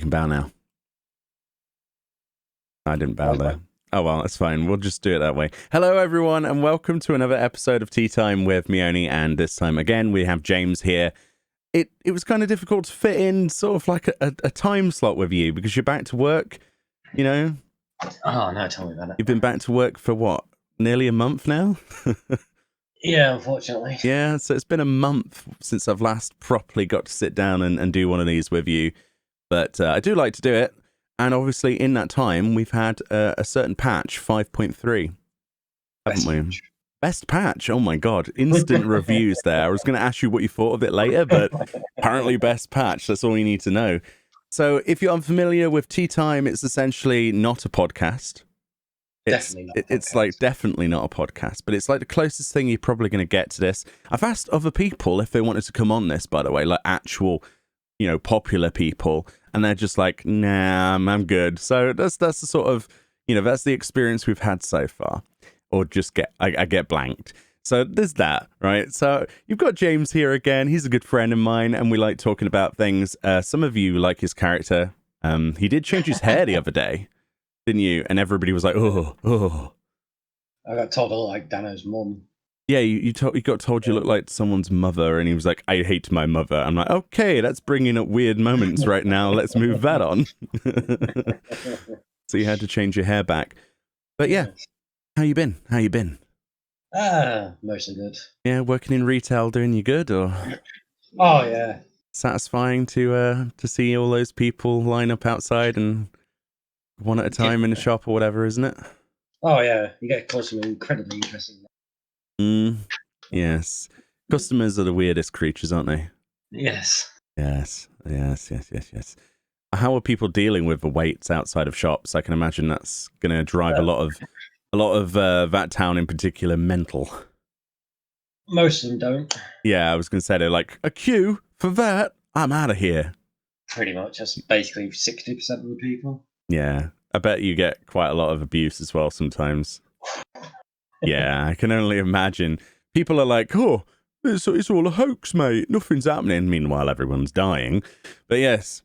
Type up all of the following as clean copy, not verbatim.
can bow now. I didn't bow there. Oh, well, that's fine. We'll just do it that way. Hello, everyone, and welcome to another episode of Tea Time with Meoni. And this time, again, we have James here. It was kind of difficult to fit in sort of like a time slot with you because you're back to work, you know? Oh, no, tell me about it. You've been back to work for what? Nearly a month now? Yeah, unfortunately. Yeah, so it's been a month since I've last properly got to sit down and do one of these with you. But I do like to do it. And obviously, in that time, we've had a certain patch, 5.3, haven't we? Best patch. Oh, my God. Instant reviews there. I was going to ask you what you thought of it later, but apparently best patch. That's all you need to know. So if you're unfamiliar with Tea Time, it's essentially not a podcast. It's like definitely not a podcast, but it's like the closest thing you're probably going to get to this. I've asked other people if they wanted to come on this, by the way, like actual, popular people, and they're just like, nah, I'm good. So that's the sort of, that's the experience we've had so far, or just I get blanked. So there's that, right? So you've got James here again. He's a good friend of mine, and we like talking about things. Some of you like his character. He did change his hair the other day. Didn't you? And everybody was like, oh. I got told I look like Dano's mum. Yeah, you got told you look like someone's mother, and he was like, I hate my mother. I'm like, okay, that's bringing up weird moments right now. Let's move that on. So you had to change your hair back. But yeah, how you been? Mostly good. Yeah, working in retail doing you good, or? Oh, yeah. Satisfying to see all those people line up outside and one at a time in the shop or whatever, isn't it? Oh, yeah. You get close to incredibly interesting. Yes. Customers are the weirdest creatures, aren't they? Yes. Yes. How are people dealing with the waits outside of shops? I can imagine that's going to drive a lot of that town in particular mental. Most of them don't. Yeah, I was going to say they're like, a queue for that? I'm out of here. Pretty much. That's basically 60% of the people. Yeah, I bet you get quite a lot of abuse as well sometimes. Yeah, I can only imagine. People are like, oh, it's all a hoax, mate. Nothing's happening. Meanwhile, everyone's dying. But yes,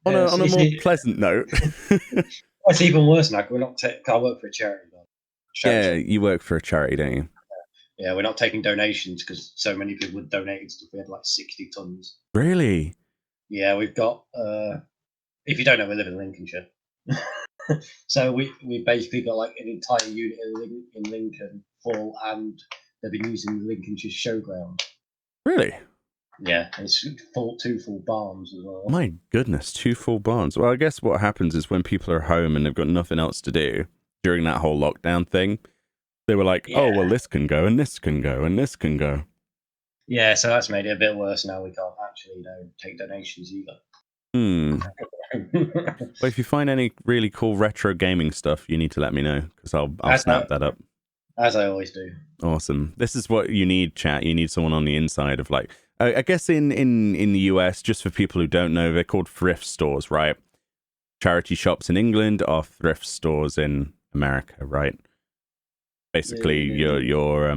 on a more pleasant note. It's even worse now. We're not. I work for a charity. Yeah, you work for a charity, don't you? Yeah, we're not taking donations because so many people would donate stuff. We had like 60 tons. Really? Yeah, we've got. If you don't know, we live in Lincolnshire. So we basically got like an entire unit in Lincoln full, and they've been using the Lincolnshire Showground. Really? Yeah, it's two full barns as well. My goodness, 2 full barns. Well, I guess what happens is when people are home and they've got nothing else to do during that whole lockdown thing, they were like, oh, well, this can go, and this can go, and this can go. Yeah, so that's made it a bit worse now. We can't actually, take donations either. Well, if you find any really cool retro gaming stuff, you need to let me know, because I'll snap that up. As I always do. Awesome. This is what you need, chat. You need someone on the inside of like, I guess in the US, just for people who don't know, they're called thrift stores, right? Charity shops in England are thrift stores in America, right? Basically, your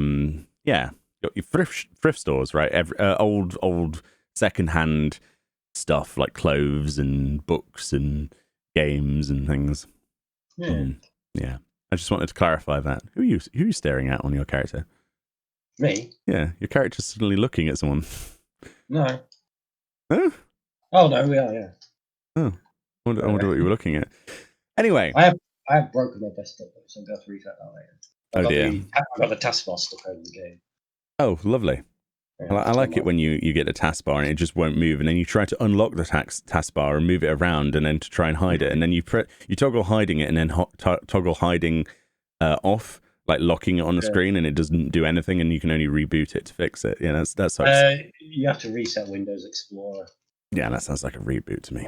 thrift stores, right? Old secondhand stuff like clothes and books and games and things. Yeah. I just wanted to clarify that. Who are you staring at on your character? Me? Yeah, your character's suddenly looking at someone. No. Huh? Oh no, we are. Yeah. Oh, I wonder what you were looking at. Anyway, I have broken my desktop, so I'm going to have to reset that later. Dear. I've got the taskbar stuck over the game. Oh, lovely. Yeah, I like it when you get a taskbar and it just won't move, and then you try to unlock the taskbar and move it around, and then to try and hide it, and then you toggle hiding it, and then toggle hiding off, like locking it on the screen, and it doesn't do anything, and you can only reboot it to fix it. Yeah, that's you have to reset Windows Explorer. Yeah, that sounds like a reboot to me.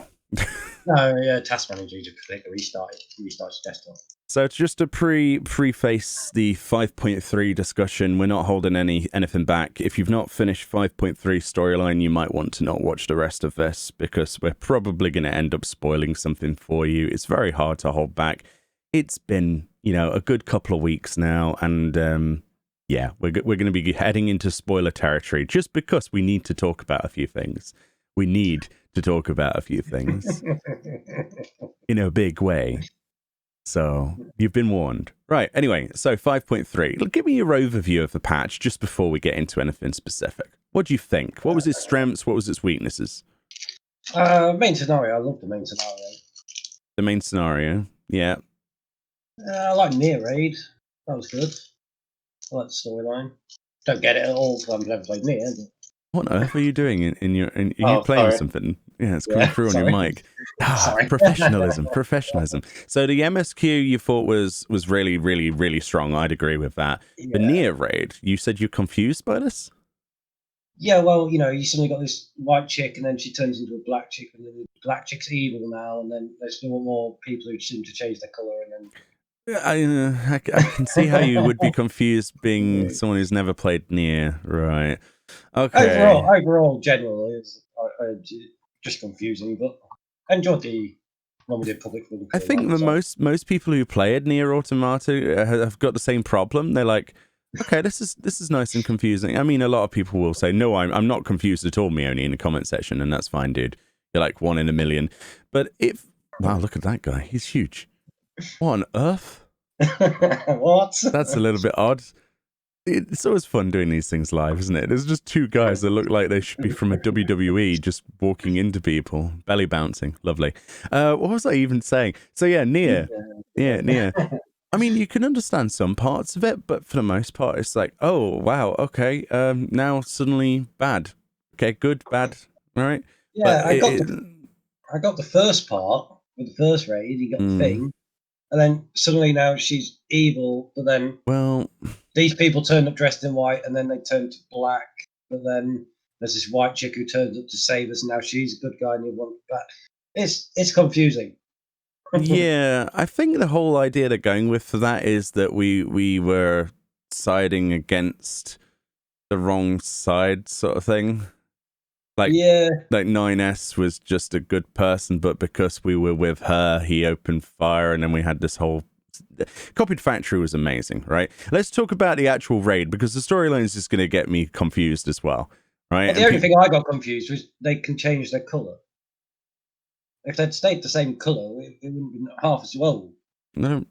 No, yeah, Task Manager, you just click restart your desktop. So just to preface the 5.3 discussion, we're not holding anything back. If you've not finished 5.3 storyline, you might want to not watch the rest of this, because we're probably going to end up spoiling something for you. It's very hard to hold back. It's been, a good couple of weeks now, and we're going to be heading into spoiler territory just because we need to talk about a few things. We need to talk about a few things in a big way. So you've been warned. Right. Anyway, so 5.3. Give me your overview of the patch just before we get into anything specific. What do you think? What was its strengths? What was its weaknesses? Main scenario. I love the main scenario. The main scenario. Yeah. I like Nier Raid. That was good. I like the storyline. Don't get it at all because I've never played Nier. But... What on earth are you doing are you playing something? Yeah, it's coming through on your mic. Professionalism. So the MSQ you thought was really, really, really strong. I'd agree with that. Yeah. The Nier Raid, you said you're confused by this? Yeah, well, you suddenly got this white chick and then she turns into a black chick and then the black chick's evil now and then there's still more people who seem to change their colour and then... I can see how you would be confused being someone who's never played Nier, right? Okay. Overall, generally, it's just confusing, but I enjoyed the one we did public. I think most people who played Nier Automata have got the same problem. They're like, okay, this is nice and confusing. I mean, a lot of people will say, no, I'm not confused at all, Meoni, in the comment section, and that's fine, dude. You're like 1 in a million. But wow, look at that guy. He's huge. What on earth? What? That's a little bit odd. It's always fun doing these things live, isn't it? There's just two guys that look like they should be from a WWE just walking into people, belly bouncing. Lovely. What was I even saying? So yeah, Nier. Yeah, Nier. I mean, you can understand some parts of it, but for the most part, it's like, oh, wow, okay, now suddenly bad. Okay, good, bad, all right? Yeah, I got the first part with the first raid, you got the thing, and then suddenly now she's evil, but then these people turn up dressed in white, and then they turn to black, but then there's this white chick who turns up to save us, and now she's a good guy, and you want that. It's confusing. Yeah, I think the whole idea they're going with for that is that we were siding against the wrong side, sort of thing. Like 9S was just a good person, but because we were with her, he opened fire, and then we had this whole... Copied Factory was amazing, right? Let's talk about the actual raid, because the storyline is just going to get me confused as well, right? Well, the only thing I got confused was they can change their colour. If they'd stayed the same colour, it wouldn't be half as well. No,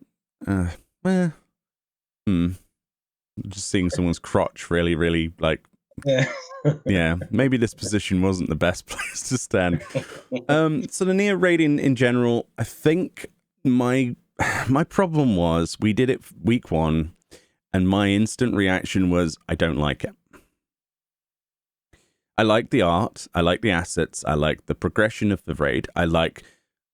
just seeing someone's crotch really, really, like... Yeah, maybe this position wasn't the best place to stand. So the Nier raid in general, I think my problem was we did it week 1, and my instant reaction was I don't like it. I like the art, I like the assets, I like the progression of the raid. I like,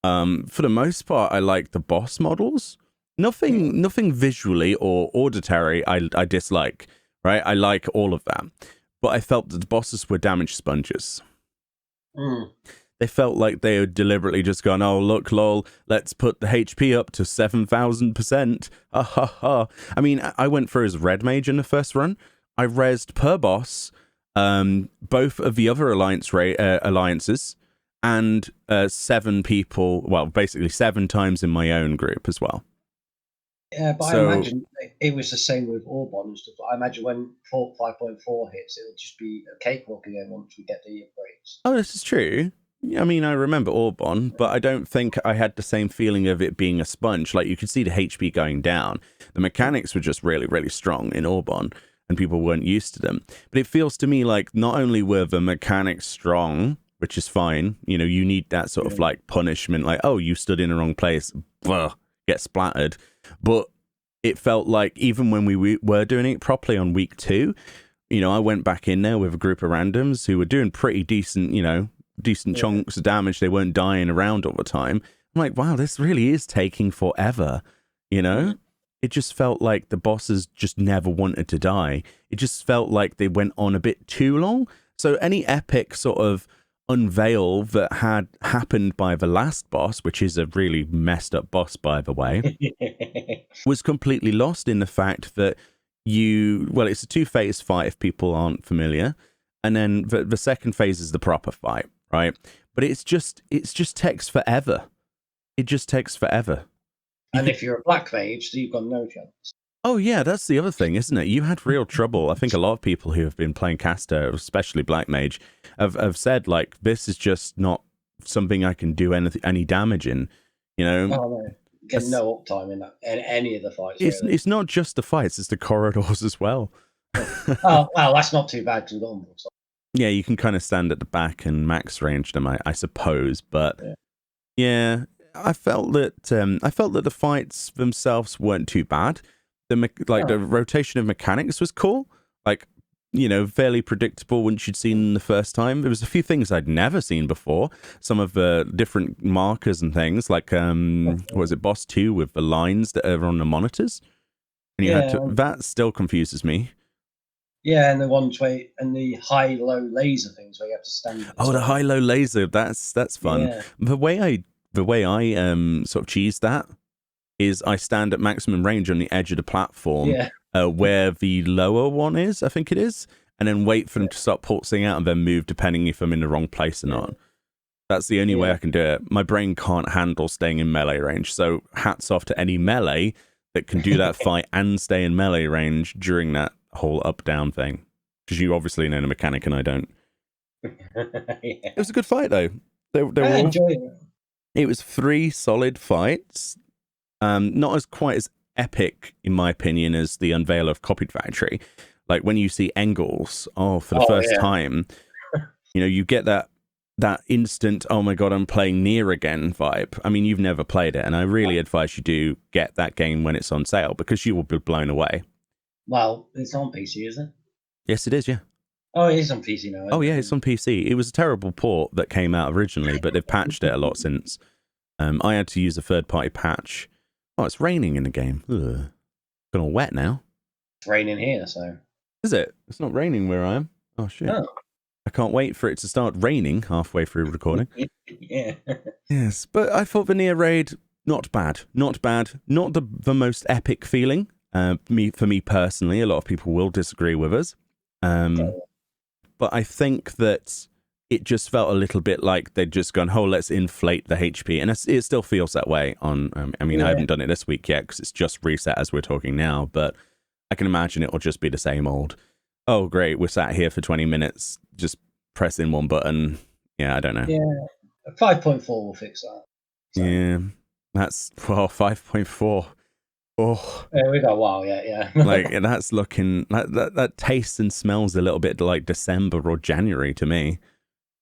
for the most part, I like the boss models. Nothing visually or auditory I dislike. Right, I like all of that. But I felt that the bosses were damage sponges. They felt like they had deliberately just gone, oh, look, lol, let's put the HP up to 7,000%. Ha ha ha. I mean, I went for his red mage in the first run. I rezzed per boss both of the other alliances and 7 people, well, basically 7 times in my own group as well. Yeah, but I imagine it was the same with Orbon and stuff. I imagine when 5.4 hits, it'll just be a cakewalk again once we get the upgrades. Oh, this is true. I mean, I remember Orbon, but I don't think I had the same feeling of it being a sponge. Like, you could see the HP going down. The mechanics were just really, really strong in Orbon, and people weren't used to them. But it feels to me like not only were the mechanics strong, which is fine, you need that sort of like punishment, like, oh, you stood in the wrong place, get splattered. But it felt like even when we were doing it properly on week 2, I went back in there with a group of randoms who were doing pretty decent, decent chunks of damage. They weren't dying around all the time. I'm like, wow, this really is taking forever, It just felt like the bosses just never wanted to die. It just felt like they went on a bit too long. So any epic sort of unveil that had happened by the last boss, which is a really messed up boss, by the way, was completely lost in the fact that it's a 2-phase fight if people aren't familiar, and then the second phase is the proper fight, right? But it's just takes forever. It just takes forever. And if you're a black mage, so you've got no chance. Oh yeah, that's the other thing, isn't it? You had real trouble. I think a lot of people who have been playing caster, especially black mage, have said like this is just not something I can do any damage in. You know, Oh no, get no uptime in that in any of the fights. Really. It's not just the fights; it's the corridors as well. Oh well, that's not too bad to on. Yeah, you can kind of stand at the back and max range them, I suppose. But yeah, I felt that the fights themselves weren't too bad. The rotation of mechanics was cool. Like, you know, fairly predictable once you'd seen them the first time. There was a few things I'd never seen before. Some of the different markers and things, like what was it, Boss 2 with the lines that are on the monitors, and you had to. That still confuses me. Yeah, and the ones where and the high-low laser things where you have to stand. Oh, the high-low laser. That's fun. Yeah. The way I sort of cheese that is I stand at maximum range on the edge of the platform, where the lower one is, I think it is, and then wait for them to start pulsing out and then move depending if I'm in the wrong place or not. That's the only way I can do it. My brain can't handle staying in melee range, so hats off to any melee that can do that fight and stay in melee range during that whole up-down thing. Because you obviously know the mechanic and I don't. It was a good fight, though. I enjoyed it. It was 3 solid fights. Not as quite as epic, in my opinion, as the unveil of Copied Factory. Like when you see Engels, for the first time, you know, you get that instant, oh my god, I'm playing Nier again vibe. I mean, you've never played it, and I really advise you do get that game when it's on sale, because you will be blown away. Well, it's on PC, isn't it? Yes, it is, yeah. Oh, it is on PC now. Oh, yeah, it's on PC. It was a terrible port that came out originally, but they've patched it a lot since. I had to use a third-party patch. Oh, it's raining in the game. Ugh. It's all wet now. It's raining here, so... Is it? It's not raining where I am. Oh, shit. Oh. I can't wait for it to start raining halfway through recording. Yeah. Yes, but I thought the Nier raid, not bad. Not bad. Not the most epic feeling. For me personally, a lot of people will disagree with us. But I think that it just felt a little bit like they'd just gone, oh, let's inflate the HP. And it still feels that way on, I haven't done it this week yet because it's just reset as we're talking now, but I can imagine it'll just be the same old, oh, great, we're sat here for 20 minutes, just pressing one button. Yeah, I don't know. Yeah, 5.4 will fix that. So. Yeah, that's, 5.4. Oh, yeah, we got a while yet, yeah. Like, that's looking, that tastes and smells a little bit like December or January to me.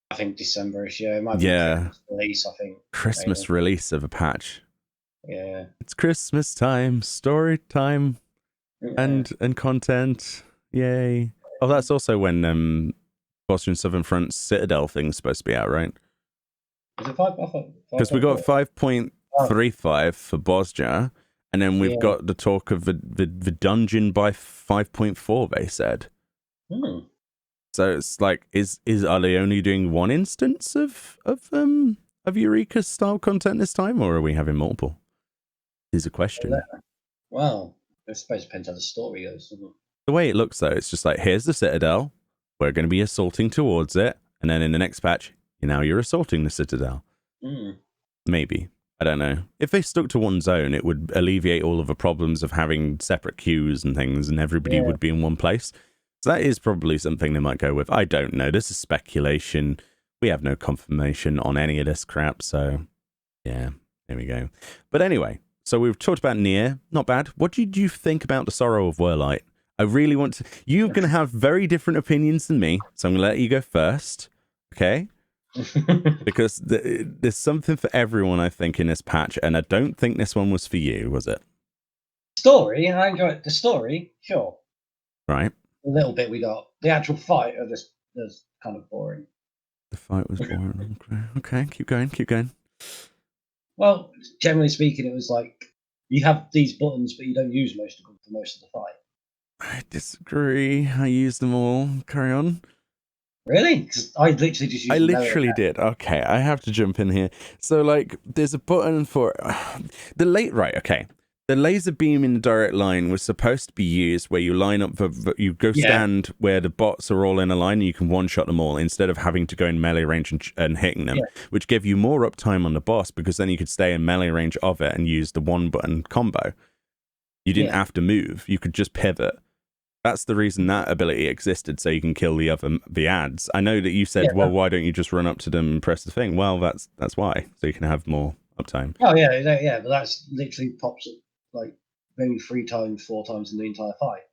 I think December-ish, yeah. It might be Christmas release, I think. Christmas release of a patch. Yeah. It's Christmas time, story time, and content. Yay. Oh, that's also when Boston Southern Front's Citadel thing's supposed to be out, right? Is it 5? Because we got 5.35 for Bosnia, and then we've got the talk of the dungeon by 5.4, they said. So it's like, are they only doing one instance of Eureka style content this time, or are we having multiple? Is a question. Well, I suppose it depends how the story goes, doesn't it? The way it looks, though, it's just like, here's the Citadel. We're going to be assaulting towards it, and then in the next patch, you're assaulting the Citadel. Maybe. I don't know. If they stuck to one zone, it would alleviate all of the problems of having separate queues and things, and everybody would be in one place. So that is probably something they might go with. I don't know. This is speculation. We have no confirmation on any of this crap. So, yeah, there we go. But anyway, so we've talked about Nier. Not bad. What did you think about the Sorrow of Werlyt? I really want to... You're going to have very different opinions than me. So I'm going to let you go first. Okay? Because there's something for everyone, I think, in this patch. And I don't think this one was for you, was it? Story? I enjoyed the story. Sure. Right. A little bit we got. The actual fight was kind of boring. The fight was boring. Okay, keep going. Well, generally speaking, it was like you have these buttons, but you don't use most of them for most of the fight. I disagree. I used them all. Carry on. Really? I literally just used I literally did. Okay, I have to jump in here. So, like, there's a button for right, okay. The laser beam in the direct line was supposed to be used where you line up you go stand where the bots are all in a line and you can one-shot them all instead of having to go in melee range and hitting them, which gave you more uptime on the boss because then you could stay in melee range of it and use the one-button combo. You didn't have to move. You could just pivot. That's the reason that ability existed, so you can kill the ads. I know that you said, well, why don't you just run up to them and press the thing? Well, that's why, so you can have more uptime. Oh yeah, but that's literally pops up like maybe 3 times, 4 times in the entire fight.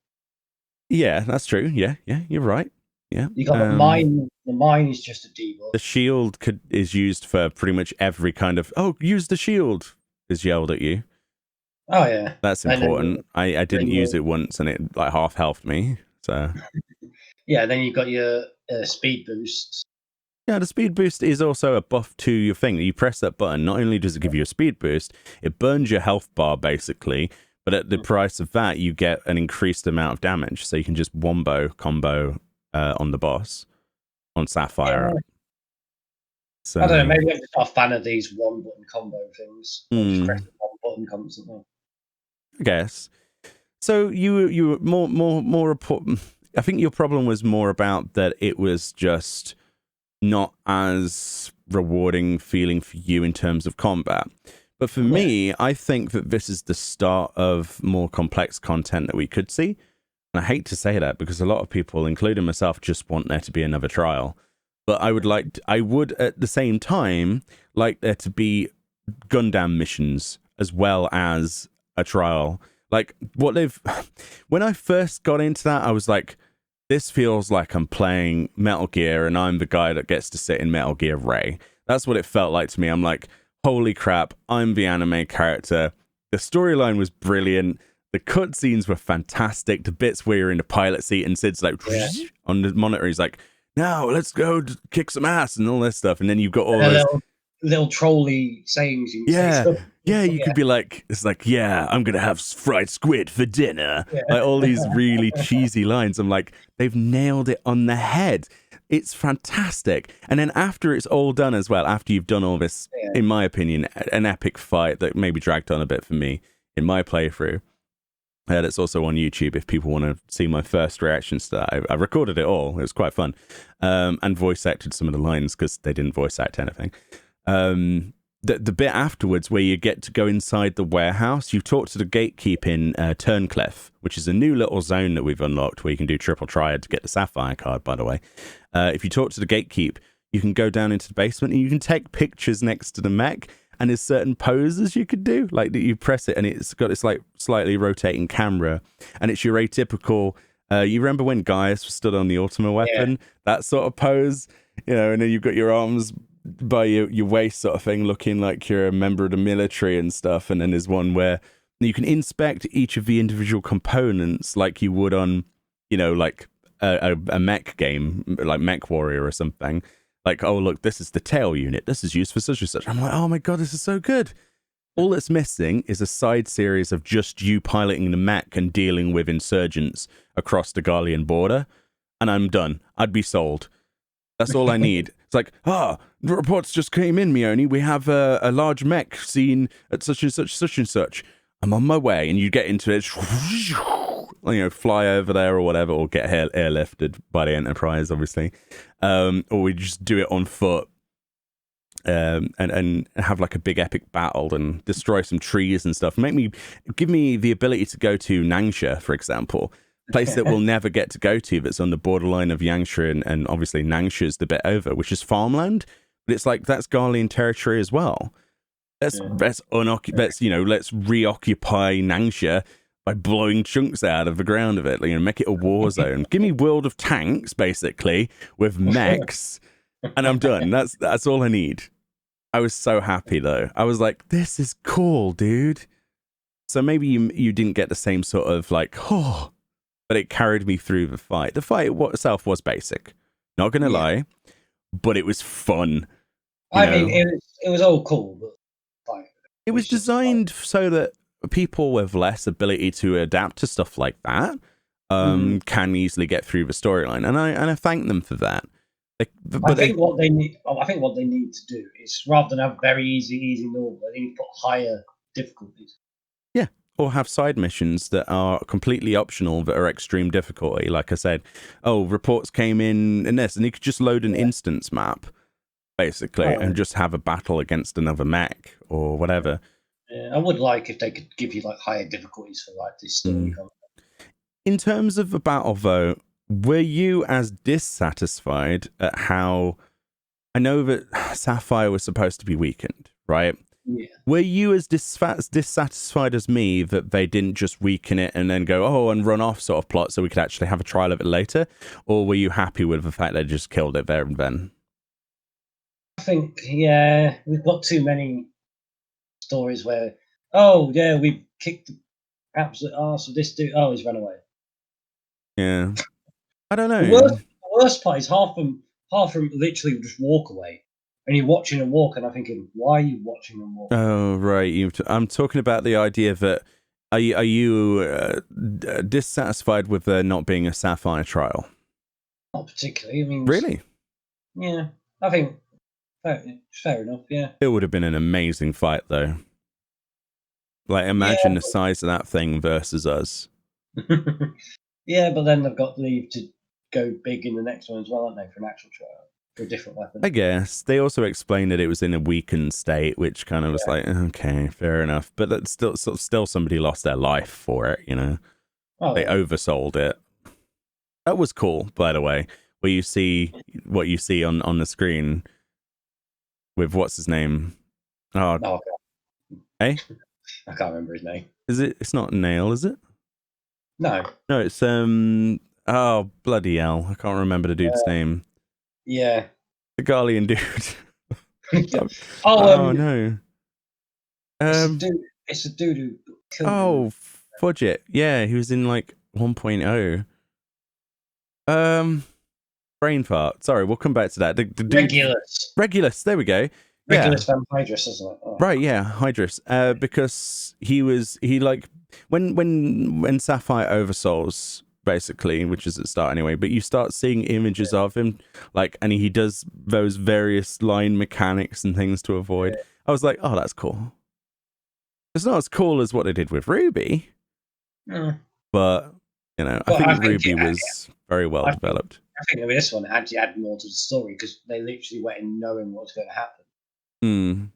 Yeah, that's true. Yeah, you're right. Yeah, you got the mine. The mine is just a debuff. The shield is used for pretty much every kind of. Oh, use the shield is yelled at you. Oh yeah, that's important. I didn't use it once, and it like half healthed me. So yeah, then you've got your speed boosts. Yeah, the speed boost is also a buff to your thing. You press that button, not only does it give you a speed boost, it burns your health bar basically, but at the price of that, you get an increased amount of damage. So you can just combo on the boss on Sapphire. Yeah. So I don't know, maybe I'm just not a fan of these one button combo things. Just press the one button constantly. I guess. So you were more I think your problem was more about that it was just not as rewarding feeling for you in terms of combat. But for me, I think that this is the start of more complex content that we could see. And I hate to say that because a lot of people, including myself, just want there to be another trial. But I would at the same time like there to be Gundam missions as well as a trial. Like when I first got into that, I was like, this feels like I'm playing Metal Gear and I'm the guy that gets to sit in Metal Gear Ray. That's what it felt like to me. I'm like, holy crap, I'm the anime character. The storyline was brilliant. The cutscenes were fantastic. The bits where you're in the pilot seat and Sid's like on the monitor, he's like, now let's go kick some ass and all this stuff. And then you've got all those little trolly sayings. You could be like, it's like, yeah, I'm gonna have fried squid for dinner. Like all these really cheesy lines. I'm like, they've nailed it on the head. It's fantastic. And then after it's all done as well, after you've done all this, in my opinion, an epic fight that maybe dragged on a bit for me in my playthrough. That's also on YouTube if people want to see my first reactions to that. I recorded it all. It was quite fun. And voice acted some of the lines because they didn't voice act anything. The bit afterwards where you get to go inside the warehouse, you talk to the gatekeep in Turncliffe, which is a new little zone that we've unlocked where you can do triple triad to get the Sapphire card, by the way. If you talk to the gatekeep, you can go down into the basement and you can take pictures next to the mech. And there's certain poses you could do, like that you press it and it's got this like slightly rotating camera, and it's your atypical. You remember when Gaius stood on the Ultima weapon, that sort of pose, and then you've got your arms by your waist sort of thing, looking like you're a member of the military and stuff. And then there's one where you can inspect each of the individual components like you would on, like a mech game, like Mech Warrior or something. Like, oh, look, this is the tail unit. This is used for such and such. I'm like, oh my God, this is so good. All that's missing is a side series of just you piloting the mech and dealing with insurgents across the Garlean border. And I'm done. I'd be sold. That's all I need. It's like, the reports just came in, Meoni. We have a large mech seen at such and such. I'm on my way. And you get into it, fly over there or whatever, or get airlifted by the Enterprise, obviously. Or we just do it on foot and have like a big epic battle and destroy some trees and stuff. Give me the ability to go to Nangsha, for example. Place that we'll never get to go to, that's on the borderline of Yangsha and obviously Nangsha's the bit over, which is farmland, but it's like that's Garlean territory as well. Let's reoccupy Nangsha by blowing chunks out of the ground of it, make it a war zone. Give me World of Tanks basically with mechs, and I'm done. That's all I need. I was so happy though. I was like, this is cool, dude. So maybe you didn't get the same sort of like, but it carried me through the fight. The fight itself was basic, not gonna lie, but it was fun. I mean, it was all cool, but it was designed so that people with less ability to adapt to stuff like that can easily get through the storyline, and I thank them for that. I think what they need to do is, rather than have very easy normal, they need to put higher difficulties. Yeah. Or have side missions that are completely optional that are extreme difficulty. Like I said, reports came in this, and you could just load an instance map, basically, and just have a battle against another mech or whatever. Yeah, I would like if they could give you like higher difficulties for like this story content. in terms of a battle, though, were you as dissatisfied at how... I know that Sapphire was supposed to be weakened, right? Yeah. Were you as dissatisfied as me that they didn't just weaken it and then go, oh, and run off sort of plot so we could actually have a trial of it later? Or were you happy with the fact they just killed it there and then? I think, yeah, we've got too many stories where, oh, yeah, we kicked the absolute arse of this dude. Oh, he's run away. Yeah. I don't know. The worst part is half of them literally just walk away. And you're watching them walk, and I'm thinking, why are you watching them walk? Oh, right. I'm talking about the idea that are you dissatisfied with there not being a Sapphire trial? Not particularly. I mean, Really? Yeah, I think fair enough. Yeah. It would have been an amazing fight, though. Like, imagine the size of that thing versus us. Yeah, but then they've got leave to go big in the next one as well, aren't they, for an actual trial? For a different weapon. I guess. They also explained that it was in a weakened state, which kind of was like, okay, fair enough. But that's still somebody lost their life for it, you know? Oh, They oversold it. That was cool, by the way, where you see what you see on the screen with what's his name? Oh, okay. Hey? I can't remember his name. Is it? It's not Nail, is it? No. No, it's oh, bloody hell. I can't remember the dude's name. Yeah. The Garlean dude. Oh, no. It's a dude who killed Oh, fudge it. Yeah, he was in like 1.0. Brain fart. Sorry, we'll come back to that. The dude... Regulus, there we go. Regulus Van Hydrus, isn't it? Oh. Right, yeah, Hydrus. Because he like when Sapphire oversouls, basically, which is at the start anyway, but you start seeing images of him, like, and he does those various line mechanics and things to avoid. Yeah. I was like, oh, that's cool. It's not as cool as what they did with Ruby, but you know, I think Ruby was very well developed. I think with this one, it actually added more to the story because they literally went in knowing what's going to happen.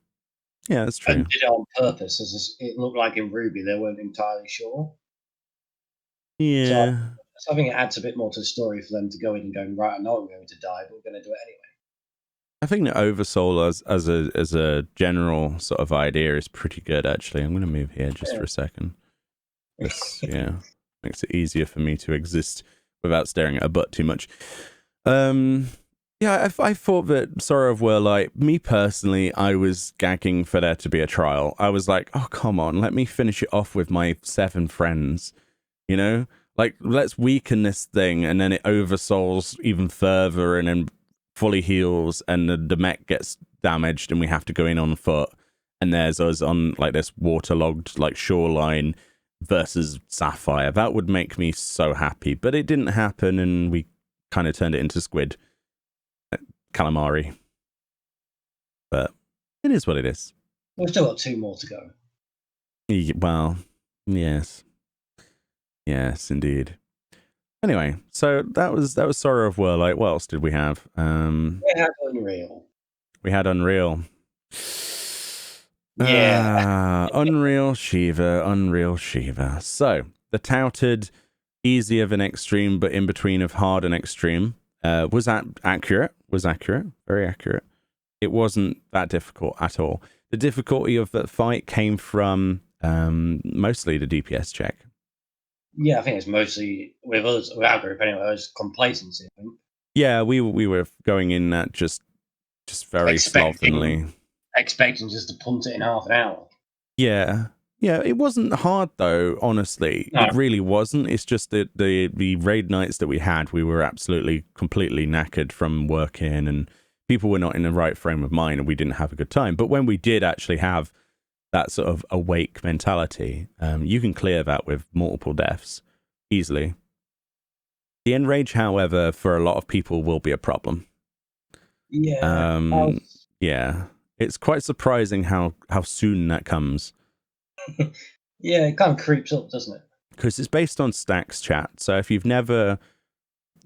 Yeah, that's true. And did it on purpose, as it looked like in Ruby they weren't entirely sure. Yeah. So I think it adds a bit more to the story for them to go in and go, right, I know I'm going to die, but we're going to do it anyway. I think the Oversoul as a general sort of idea is pretty good, actually. I'm going to move here just for a second. This, makes it easier for me to exist without staring at a butt too much. Yeah, I thought that Sorrow of Werlyt, me personally, I was gagging for there to be a trial. I was like, oh, come on, let me finish it off with my 7 friends, you know? Like, let's weaken this thing, and then it oversouls even further, and then fully heals, and the mech gets damaged, and we have to go in on foot, and there's us on, like, this waterlogged, like, shoreline versus Sapphire. That would make me so happy, but it didn't happen, and we kind of turned it into squid. Calamari. But it is what it is. We've still got 2 more to go. Well, yes. Yes, indeed. Anyway, so that was Sorrow of Werlyt. What else did we have? We had Unreal. We had Unreal. Yeah. Unreal Shiva. So, the touted easier than extreme, but in between of hard and extreme. Was that accurate? Was accurate. Very accurate. It wasn't that difficult at all. The difficulty of that fight came from mostly the DPS check. Yeah, I think it's mostly with us, with our group anyway. It was complacency, I think. Yeah, we were going in that just very slovenly, expecting just to punt it in half an hour. Yeah, it wasn't hard though. Honestly, no. It really wasn't. It's just that the raid nights that we had, we were absolutely completely knackered from working, and people were not in the right frame of mind, and we didn't have a good time. But when we did actually have that sort of awake mentality, you can clear that with multiple deaths easily. The enrage, however, for a lot of people will be a problem. Yeah. Yeah. It's quite surprising how soon that comes. Yeah, it kind of creeps up, doesn't it? Because it's based on stacks, chat. So if you've never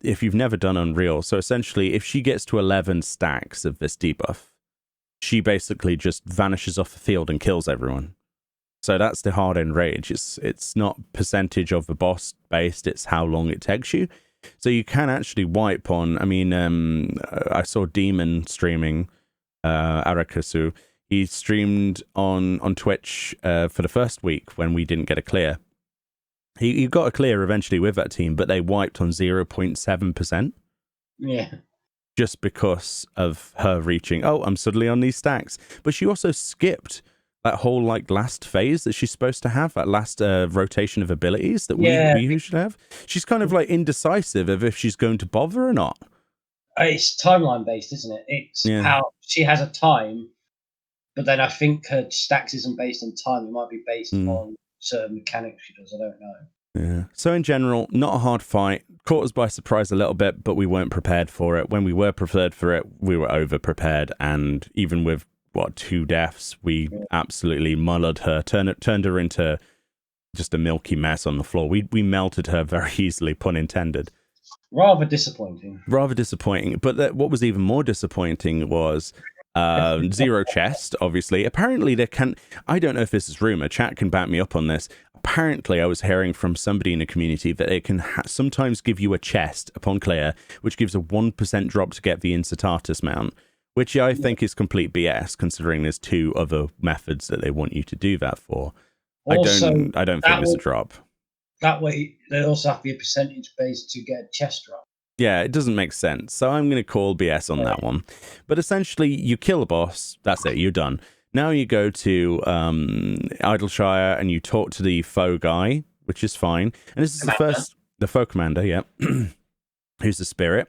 done Unreal, so essentially if she gets to 11 stacks of this debuff, she basically just vanishes off the field and kills everyone. So that's the hard end rage. It's not percentage of the boss based, it's how long it takes you. So you can actually wipe on, I mean, I saw Demon streaming, Arakasu. He streamed on Twitch for the first week when we didn't get a clear. He got a clear eventually with that team, but they wiped on 0.7%. Yeah. Just because of her reaching, oh, I'm suddenly on these stacks. But she also skipped that whole like last phase that she's supposed to have, that last rotation of abilities that we usually have. She's kind of like indecisive of if she's going to bother or not. It's timeline based, isn't it? It's how she has a time, but then I think her stacks isn't based on time. It might be based on certain mechanics she does. I don't know. Yeah. So in general, not a hard fight. Caught us by surprise a little bit, but we weren't prepared for it. When we were prepared for it, we were over prepared, and even with 2 deaths, we absolutely mullered her, turned her into just a milky mess on the floor. We melted her very easily, pun intended. Rather disappointing. But what was even more disappointing was 0 chest, obviously. Apparently there can, I don't know if this is rumor, chat can back me up on this. Apparently I was hearing from somebody in the community that it can sometimes give you a chest upon clear, which gives a 1% drop to get the Incitatus mount, which I think is complete BS, considering there's 2 other methods that they want you to do that for. Also, I don't think there's a drop. That way, they also have to be a percentage based to get a chest drop. Yeah, it doesn't make sense. So I'm going to call BS on that one. But essentially, you kill a boss. That's it. You're done. Now you go to Idleshire and you talk to the faux guy, which is fine. And this is the faux commander, yeah, who's the spirit.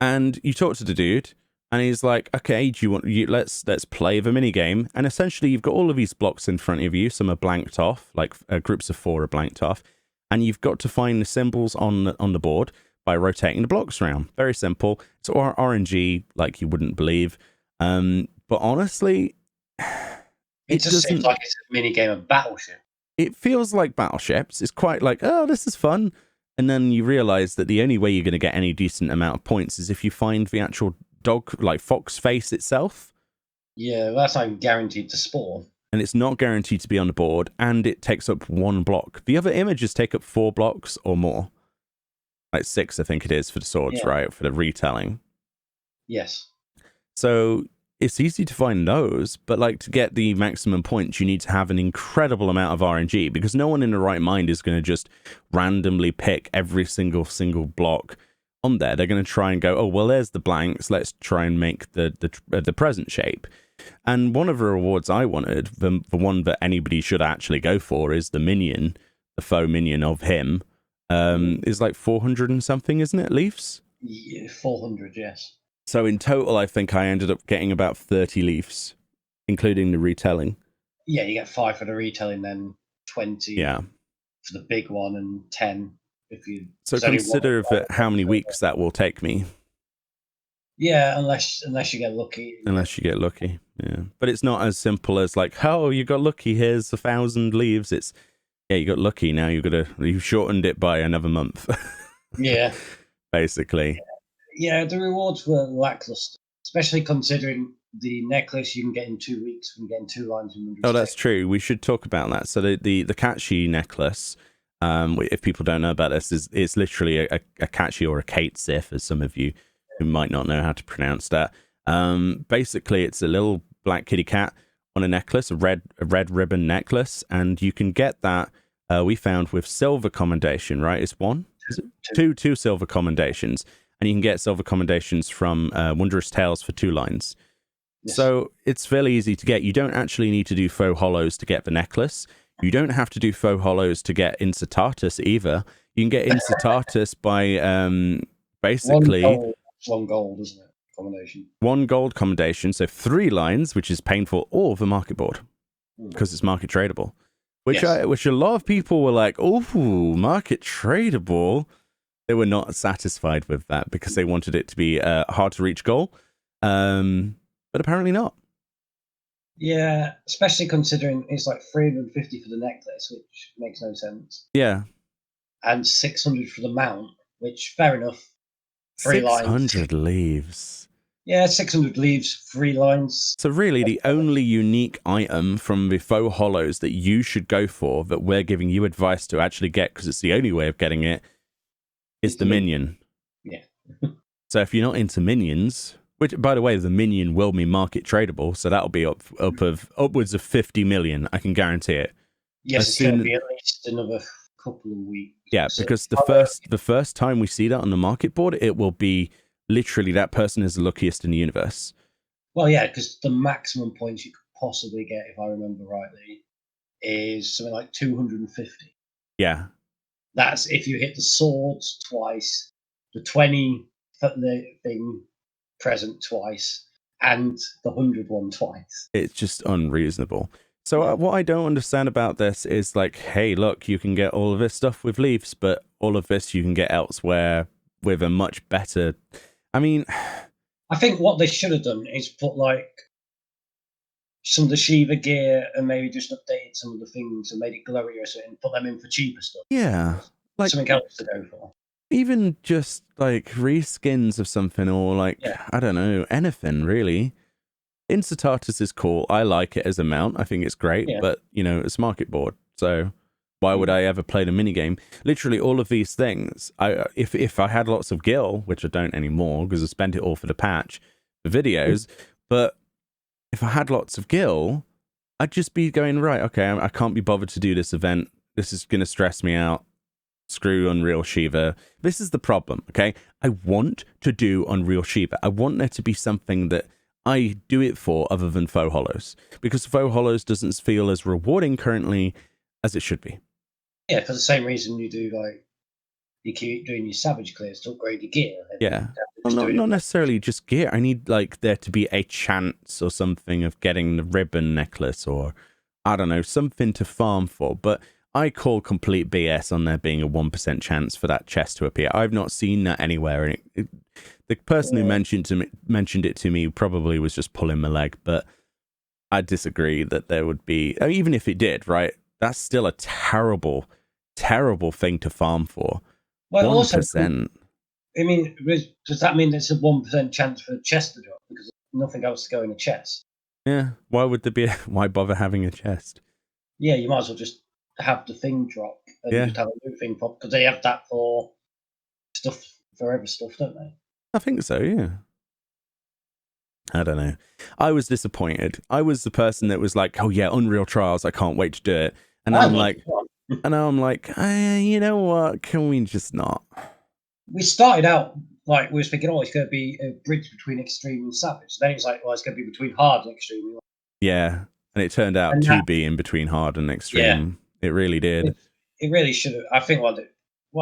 And you talk to the dude, and he's like, "Okay, do you want let's play the minigame." And essentially, you've got all of these blocks in front of you. Some are blanked off, like groups of 4 are blanked off, and you've got to find the symbols on the board by rotating the blocks around. Very simple. It's RNG like you wouldn't believe. But honestly, it just seems like it's a minigame of Battleship. It feels like Battleships. It's quite like, oh, this is fun. And then you realize that the only way you're going to get any decent amount of points is if you find the actual dog, like fox face itself. Yeah, that's not guaranteed to spawn. And it's not guaranteed to be on the board, and it takes up 1 block. The other images take up 4 blocks or more. Like 6, I think it is, for the swords, right? For the retelling. Yes. So it's easy to find those, but like to get the maximum points, you need to have an incredible amount of RNG, because no one in the right mind is going to just randomly pick every single block on there. They're going to try and go, oh, well, there's the blanks. Let's try and make the present shape. And one of the rewards I wanted, the one that anybody should actually go for, is the minion, the faux minion of him. Is like 400 and something, isn't it, leaves? Yeah, 400, yes. So in total, I think I ended up getting about 30 leaves, including the retelling. Yeah, you get 5 for the retelling, then 20 for the big one, and 10 if you... So consider how many weeks that will take me. Yeah, unless you get lucky. Unless you get lucky, yeah. But it's not as simple as like, oh, you got lucky, here's 1,000 leaves. It's... Yeah, you got lucky. Now you've shortened it by another month. Yeah. Basically. Yeah, the rewards were lackluster, especially considering the necklace you can get in 2 weeks from getting 2 lines in 100 Oh, that's true. We should talk about that. So the Catchy necklace, if people don't know about this, is literally a Catchy or a Kate Sif, as some of you who might not know how to pronounce that. Basically, it's a little black kitty cat on a necklace, a red ribbon necklace, and you can get that. We found with silver commendation, right? It's 1, is it? Two silver commendations, and you can get silver commendations from Wondrous Tales for 2 lines. Yes. So it's fairly easy to get. You don't actually need to do Faux Hollows to get the necklace. You don't have to do Faux Hollows to get Incitatus either. You can get Incitatus by basically 1 gold, isn't it? Commendation. 1 gold commendation, so 3 lines, which is painful, or the market board, because it's market tradable. Which a lot of people were like, oh, market tradable. They were not satisfied with that because they wanted it to be a hard to reach goal, but apparently not. Yeah, especially considering it's like 350 for the necklace, which makes no sense. Yeah, and 600 for the mount, which fair enough. 3 600 leaves. Yeah, 600 leaves, 3 lines. So really, the only unique item from the Faux Hollows that you should go for, that we're giving you advice to actually get, because it's the only way of getting it, is the minion. Yeah. So if you're not into minions, which, by the way, the minion will be market tradable, so that'll be upwards of 50 million. I can guarantee it. Yes, it's going to be at least another couple of weeks. Yeah, because the first time we see that on the market board, it will be literally that person is the luckiest in the universe. Well, yeah, because the maximum points you could possibly get, if I remember rightly, is something like 250. Yeah. That's if you hit the swords twice, the 20 thing present twice, and the 100 one twice. It's just unreasonable. So what I don't understand about this is like, hey, look, you can get all of this stuff with leaves, but all of this you can get elsewhere with a much better... I mean... I think what they should have done is put like some of the Shiva gear and maybe just updated some of the things and made it glowy or something, put them in for cheaper stuff. Yeah. Like something else to go for. Even just like reskins of something, or like, I don't know, anything really. Incitatus is cool. I like it as a mount. I think it's great, but you know, it's market board. So why would I ever play the minigame? Literally all of these things. If I had lots of gil, which I don't anymore because I spent it all for the patch, the videos, but if I had lots of gil, I'd just be going, right, okay, I can't be bothered to do this event. This is going to stress me out. Screw Unreal Shiva. This is the problem, okay? I want to do Unreal Shiva. I want there to be something that I do it for other than Faux Hollows, because Faux Hollows doesn't feel as rewarding currently as it should be. Yeah, for the same reason you do, like, you keep doing your savage clears to upgrade your gear. Yeah. Well, not necessarily just gear. I need, like, there to be a chance or something of getting the ribbon necklace, or, I don't know, something to farm for. But I call complete BS on there being a 1% chance for that chest to appear. I've not seen that anywhere. And the person who mentioned it to me probably was just pulling my leg, but I disagree that there would be, even if it did, right? That's still a terrible, terrible thing to farm for. Well, 1%. Also, I mean, does that mean it's a 1% chance for a chest to drop because there's nothing else to go in a chest? Yeah. Why would there be? Why bother having a chest? Yeah, you might as well just have the thing drop and just have a new thing pop, because they have that for stuff, forever stuff, don't they? I think so. Yeah. I don't know. I was disappointed. I was the person that was like, "Oh yeah, Unreal Trials. I can't wait to do it." And I'm like, you know what? Can we just not? We started out like we was thinking, oh, it's going to be a bridge between extreme and savage. Then it's like, well, it's going to be between hard and extreme. Yeah, and it turned out to be in between hard and extreme. Yeah. It really did. It really should have. I think what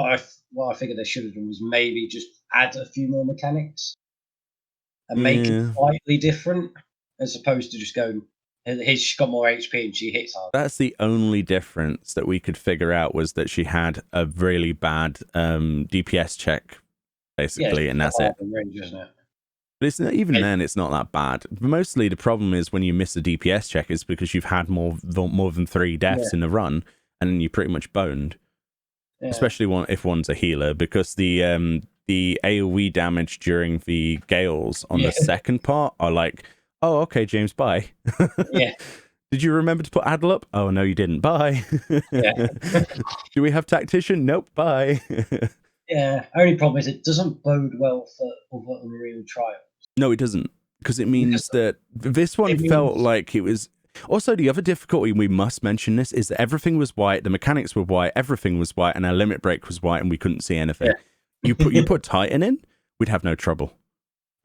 I figured they should have done was maybe just add a few more mechanics and make it slightly different, as opposed to just going, she's got more HP and she hits hard. That's the only difference that we could figure out, was that she had a really bad DPS check, basically, and that's it. Range, isn't it? But it's not, even then, it's not that bad. Mostly the problem is when you miss a DPS check is because you've had more than 3 deaths in the run, and you're pretty much boned. Yeah. Especially if one's a healer, because the AoE damage during the gales on the second part are like, oh, okay, James, bye. Yeah. Did you remember to put Adel up? Oh, no, you didn't. Bye. Yeah. Do we have Tactician? Nope, bye. Yeah, only problem is it doesn't bode well for other Unreal Trials. No, it doesn't, because it means that this one felt like it was... Also, the other difficulty, we must mention this, is that everything was white, the mechanics were white, everything was white, and our limit break was white, and we couldn't see anything. Yeah. You put Titan in, we'd have no trouble.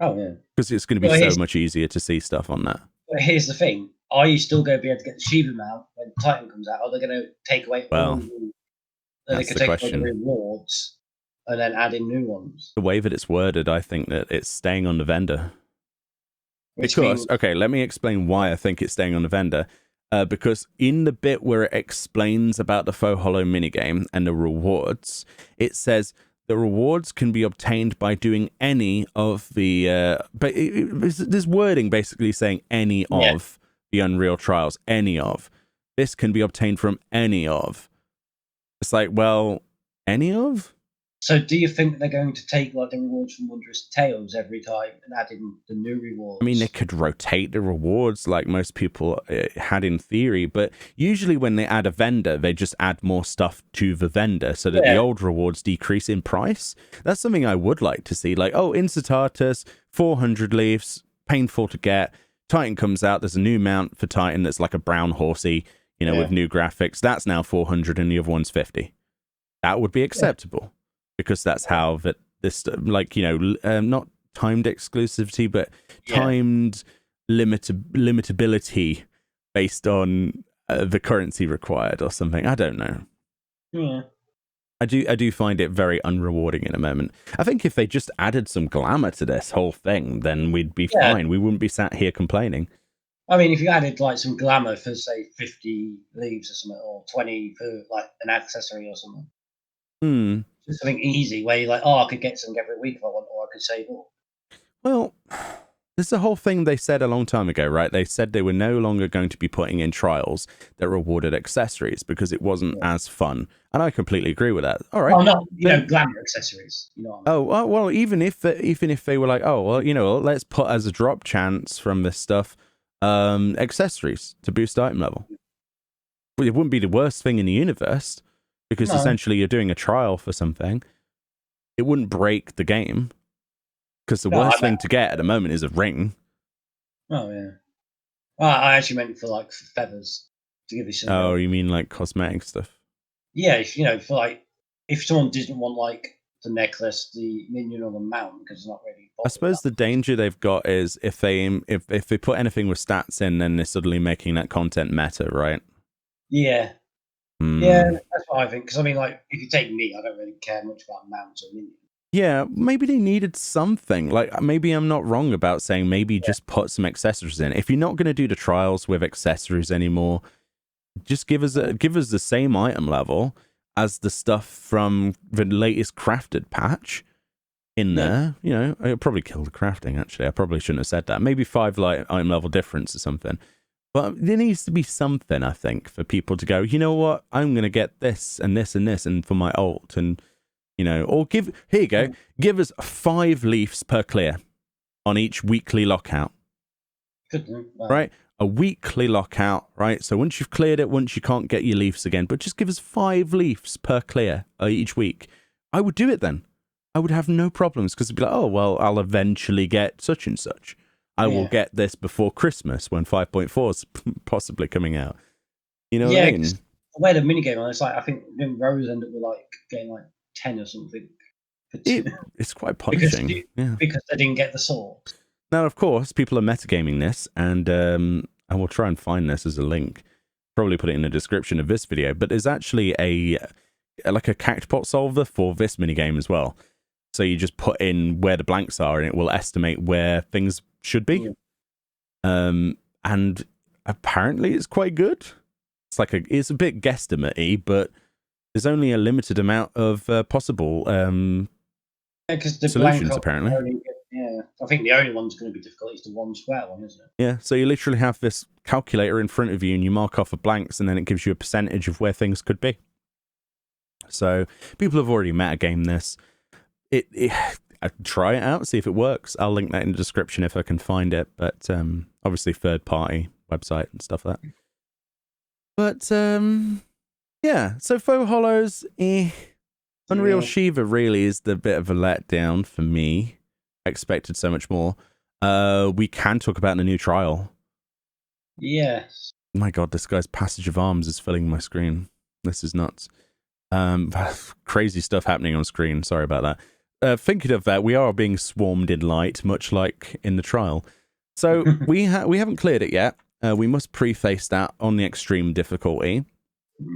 Oh, yeah. Because it's going to be so much easier to see stuff on that. But here's the thing. Are you still going to be able to get the Shiva mount when Titan comes out? Or are they going to take away all that's the question. Away the rewards and then add in new ones? The way that it's worded, I think that it's staying on the vendor. Okay, let me explain why I think it's staying on the vendor. Because in the bit where it explains about the Faux Hollow minigame and the rewards, it says the rewards can be obtained by doing any of the... but there's wording basically saying any of the Unreal Trials. Any of. This can be obtained from any of. It's like, well, any of? So do you think they're going to take like the rewards from Wondrous Tales every time and add in the new rewards? I mean, they could rotate the rewards like most people had in theory, but usually when they add a vendor, they just add more stuff to the vendor so that the old rewards decrease in price. That's something I would like to see. Like, oh, Incitatus, 400 leaves, painful to get. Titan comes out, there's a new mount for Titan that's like a brown horsey, with new graphics. That's now 400 and the other one's 50. That would be acceptable because that's how this, not timed exclusivity, but timed limitability based on the currency required or something. I don't know. Yeah. I do find it very unrewarding in a moment. I think if they just added some glamour to this whole thing, then we'd be fine. We wouldn't be sat here complaining. I mean, if you added like some glamour for say 50 leaves or something, or 20 for like an accessory or something. Just something easy where you're like, oh, I could get something every week if I want, or I could save all. Well, there's a whole thing they said a long time ago, right? They said they were no longer going to be putting in trials that rewarded accessories because it wasn't as fun. And I completely agree with that. All right. Oh, not, glamour accessories. You know what I mean? Oh, well, even if they were like, oh, well, let's put as a drop chance from this stuff, accessories to boost item level. Well, it wouldn't be the worst thing in the universe because essentially you're doing a trial for something. It wouldn't break the game. Because the worst thing to get at the moment is a ring. Oh, yeah. I actually meant for, like, feathers. To give you some... Oh, you mean, like, cosmetic stuff? Yeah, if, for, like... If someone doesn't want, like, the necklace, the minion, or the mount, because it's not really... I suppose the danger they've got is if they put anything with stats in, then they're suddenly making that content meta, right? Yeah. Yeah, that's what I think. Because, I mean, like, if you take me, I don't really care much about mounts or minions. Yeah, maybe they needed something. Like, maybe I'm not wrong about saying maybe just put some accessories in. If you're not going to do the trials with accessories anymore, just give us the same item level as the stuff from the latest crafted patch in there. It'll probably kill the crafting, actually. I probably shouldn't have said that. Maybe 5 item level difference or something. But there needs to be something, I think, for people to go, you know what? I'm going to get this and this and this and for my ult and... or here you go. Give us 5 leaves per clear on each weekly lockout. Right? A weekly lockout, right? So once you've cleared it, once you can't get your leaves again, but just give us 5 leaves per clear each week. I would do it then. I would have no problems because it'd be like, oh, well, I'll eventually get such and such. I will get this before Christmas when 5.4 is possibly coming out. You know what I mean? The way the minigame on, it's like, I think Rose ended up with like getting like 10 or something. It's quite punishing. Because they didn't get the sword. Now, of course, people are metagaming this, and I will try and find this as a link. Probably put it in the description of this video. But there's actually a cactpot solver for this minigame as well. So you just put in where the blanks are, and it will estimate where things should be. And apparently, it's quite good. It's a bit guesstimate-y, but there's only a limited amount of possible solutions, apparently. I think the only one's going to be difficult is the one square one, isn't it? Yeah, so you literally have this calculator in front of you and you mark off the blanks and then it gives you a percentage of where things could be. So people have already metagamed this. Try it out, see if it works. I'll link that in the description if I can find it, but obviously third-party website and stuff like that. But yeah, so Faux Hollows, Unreal Shiva really is the bit of a letdown for me. I expected so much more. We can talk about the new trial. Yes. My God, this guy's passage of arms is filling my screen. This is nuts. Crazy stuff happening on screen. Sorry about that. Thinking of that, we are being swarmed in light, much like in the trial. So we haven't cleared it yet. We must preface that on the extreme difficulty.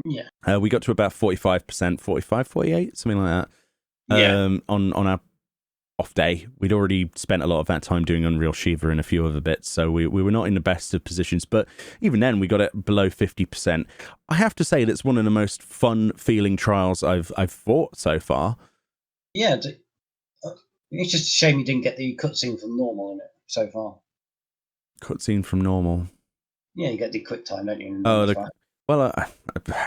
Yeah. We got to about 45%, 45, 48, something like that. On our off day. We'd already spent a lot of that time doing Unreal Shiva and a few other bits, so we were not in the best of positions, but even then we got it below 50%. I have to say that's one of the most fun feeling trials I've fought so far. Yeah, it's just a shame you didn't get the cutscene from normal in it so far. Cutscene from normal? Yeah, you get the quick time, don't you? Well,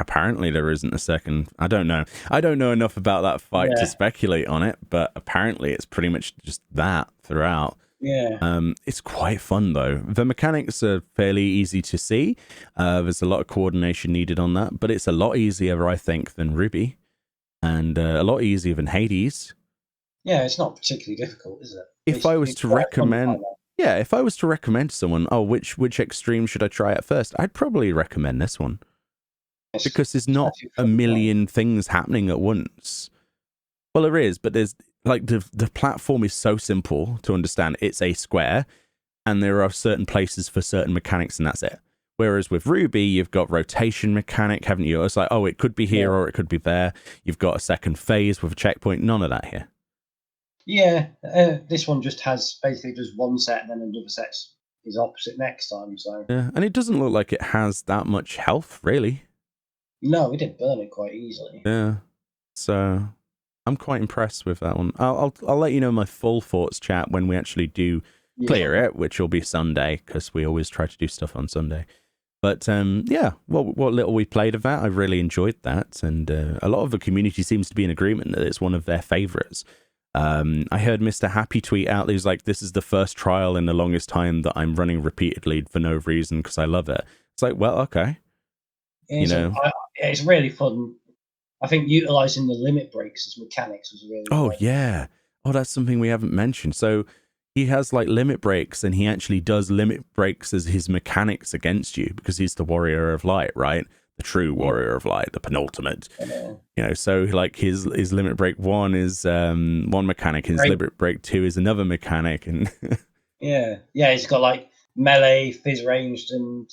apparently there isn't a second. I don't know. I don't know enough about that fight to speculate on it, but apparently it's pretty much just that throughout. Yeah. It's quite fun though. The mechanics are fairly easy to see. There's a lot of coordination needed on that, but it's a lot easier, I think, than Ruby, and a lot easier than Hades. Yeah, it's not particularly difficult, is it? If I was to recommend, if I was to recommend to someone, which extreme should I try at first? I'd probably recommend this one because there's not a million things happening at once. Well, there is, but there's like the platform is so simple to understand. It's a square, and there are certain places for certain mechanics, and that's it. Whereas with Ruby, you've got rotation mechanic, haven't you? It's like, it could be here or it could be there. You've got a second phase with a checkpoint. None of that here. Yeah, this one just has basically just one set, and then another set is opposite next time. So yeah, and it doesn't look like it has that much health, really. No, we did burn it quite easily. Yeah, so I'm quite impressed with that one. I'll let you know my full thoughts, chat, when we actually do clear it, which will be Sunday, because we always try to do stuff on Sunday. But what little we played of that, I really enjoyed that, and a lot of the community seems to be in agreement that it's one of their favorites. I heard Mr. Happy tweet out, he was like, this is the first trial in the longest time that I'm running repeatedly for no reason because I love it. It's like, well, okay. It's really fun. I think utilising the limit breaks as mechanics was really fun. Yeah. That's something we haven't mentioned. So he has like limit breaks, and he actually does limit breaks as his mechanics against you because he's the warrior of light, right? The true warrior of light, the penultimate. So like his limit break 1 is one mechanic, his limit break 2 is another mechanic, and he's got like melee, fizz ranged, and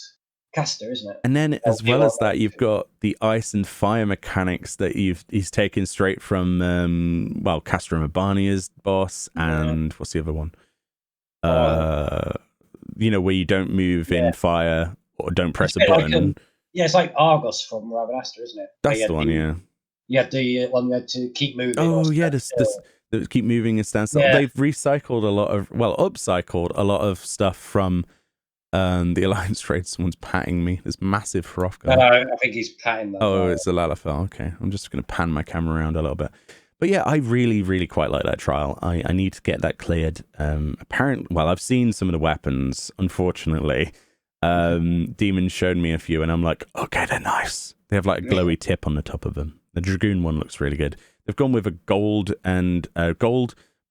caster, isn't it? And then as well as that, you've got the ice and fire mechanics that he's taken straight from Caster and Mabania's boss, and what's the other one? Where you don't move in fire or don't press a button. It's like Argos from Ravenasta, isn't it? That's the one, You had the one you had to keep moving. This keep moving and stand still. They've recycled upcycled a lot of stuff from the Alliance trade. Someone's patting me. This massive Hrothgar. I think he's patting that. It's a Lalafell. Okay, I'm just going to pan my camera around a little bit. But yeah, I really, really quite like that trial. I need to get that cleared. Apparently, I've seen some of the weapons, unfortunately. Demon showed me a few, and I'm like, okay, they're nice. They have like a glowy tip on the top of them. The Dragoon one looks really good. They've gone with a gold,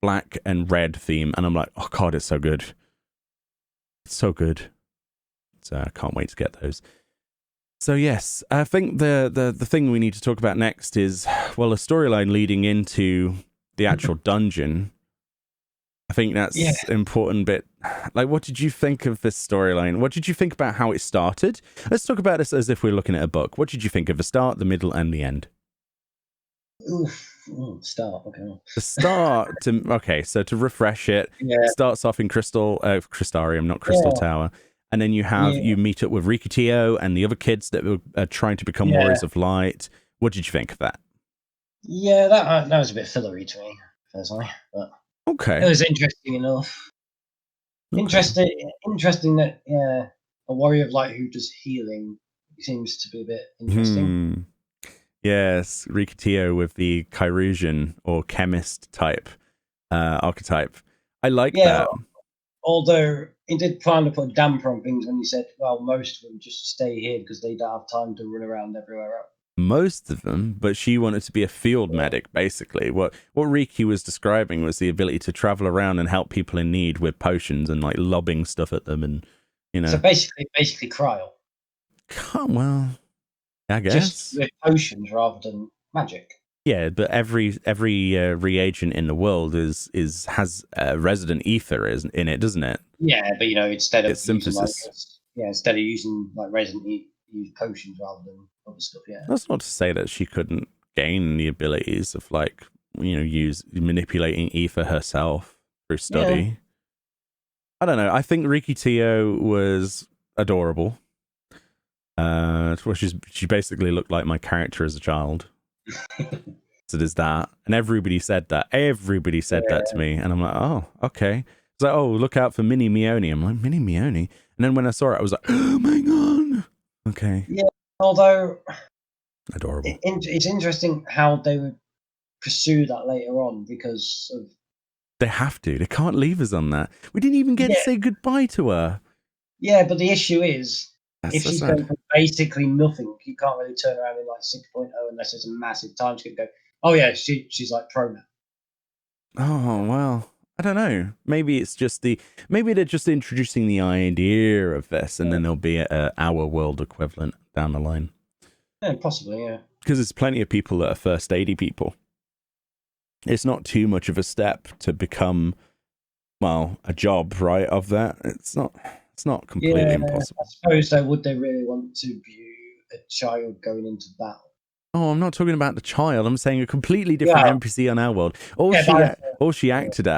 black, and red theme, and I'm like, oh god, it's so good. It's so good. So I can't wait to get those. So yes, I think the thing we need to talk about next is, a storyline leading into the actual dungeon. I think that's an important bit. Like, what did you think of this storyline? What did you think about how it started? Let's talk about this as if we're looking at a book. What did you think of the start, the middle, and the end? Start. Okay. The start. So to refresh it, it starts off in Crystarium, not Crystal Tower. And then you meet up with Rikitio and the other kids that are trying to become Warriors of Light. What did you think of that? Yeah, that was a bit fillery to me, personally. But it was interesting enough. Okay. Interesting that a Warrior of Light who does healing seems to be a bit interesting. Yes, Rikitio with the Chirurgeon or chemist type archetype. I like that. Although it did kind of put a damper on things when you said, well, most of them just stay here because they don't have time to run around everywhere else. Most of them, but she wanted to be a field medic, basically. What Riki was describing was the ability to travel around and help people in need with potions and like lobbing stuff at them, and So basically cryo. Well, I guess just with potions rather than magic. Yeah, but every reagent in the world has resident ether in it, doesn't it? Yeah, but instead of using like resident ether, use potions rather than other stuff. Yeah, that's not to say that she couldn't gain the abilities of use manipulating ether herself through study. Yeah. I don't know. I think Rikitio was adorable. She basically looked like my character as a child. So there's that, and everybody said that to me, and I'm like, oh, okay. It's like, oh, look out for Mini Meoni. I'm like, Mini Meoni, and then when I saw it, I was like, oh my god, okay. Yeah, Although Adorable. it's interesting how they would pursue that later on because of. They have to. They can't leave us on that. We didn't even get to say goodbye to her. Yeah, but the issue is, That's if so she's sad. going for basically nothing, you can't really turn around in like 6.0 unless it's a massive time skip. Go, oh yeah, she's like pro now. Oh well, I don't know. Maybe it's just maybe they're just introducing the idea of this, and then there'll be our world equivalent down the line. Yeah, possibly, yeah. Because there's plenty of people that are first 80 people. It's not too much of a step to become, well, a job, right? Of that, it's not completely impossible. I suppose though, would they really want to view a child going into battle? Oh, I'm not talking about the child. I'm saying a completely different NPC on our world. All Riki acted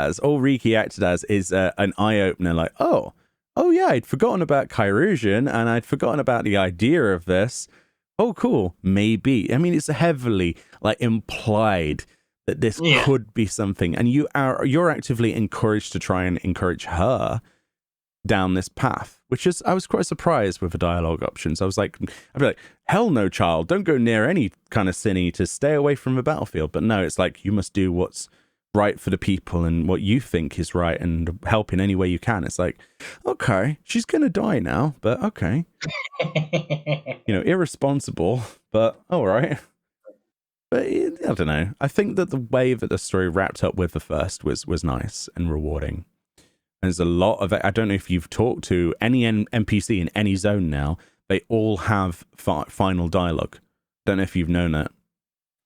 as is an eye opener. Like, oh yeah, I'd forgotten about Chirurgian, and I'd forgotten about the idea of this. Oh, cool. Maybe. I mean, it's heavily like implied that this could be something, and you're actively encouraged to try and encourage her down this path, which is, I was quite surprised with the dialogue options. I'd be like, hell no, child, don't go near any kind of city, to stay away from the battlefield. But no, it's like, you must do what's right for the people and what you think is right, and help in any way you can. It's like, okay, she's gonna die now, but okay. Irresponsible, but all right. But I don't know. I think that the way that the story wrapped up with the first was nice and rewarding. There's a lot of it. I don't know if you've talked to any NPC in any zone now. They all have final dialogue. Don't know if you've known it.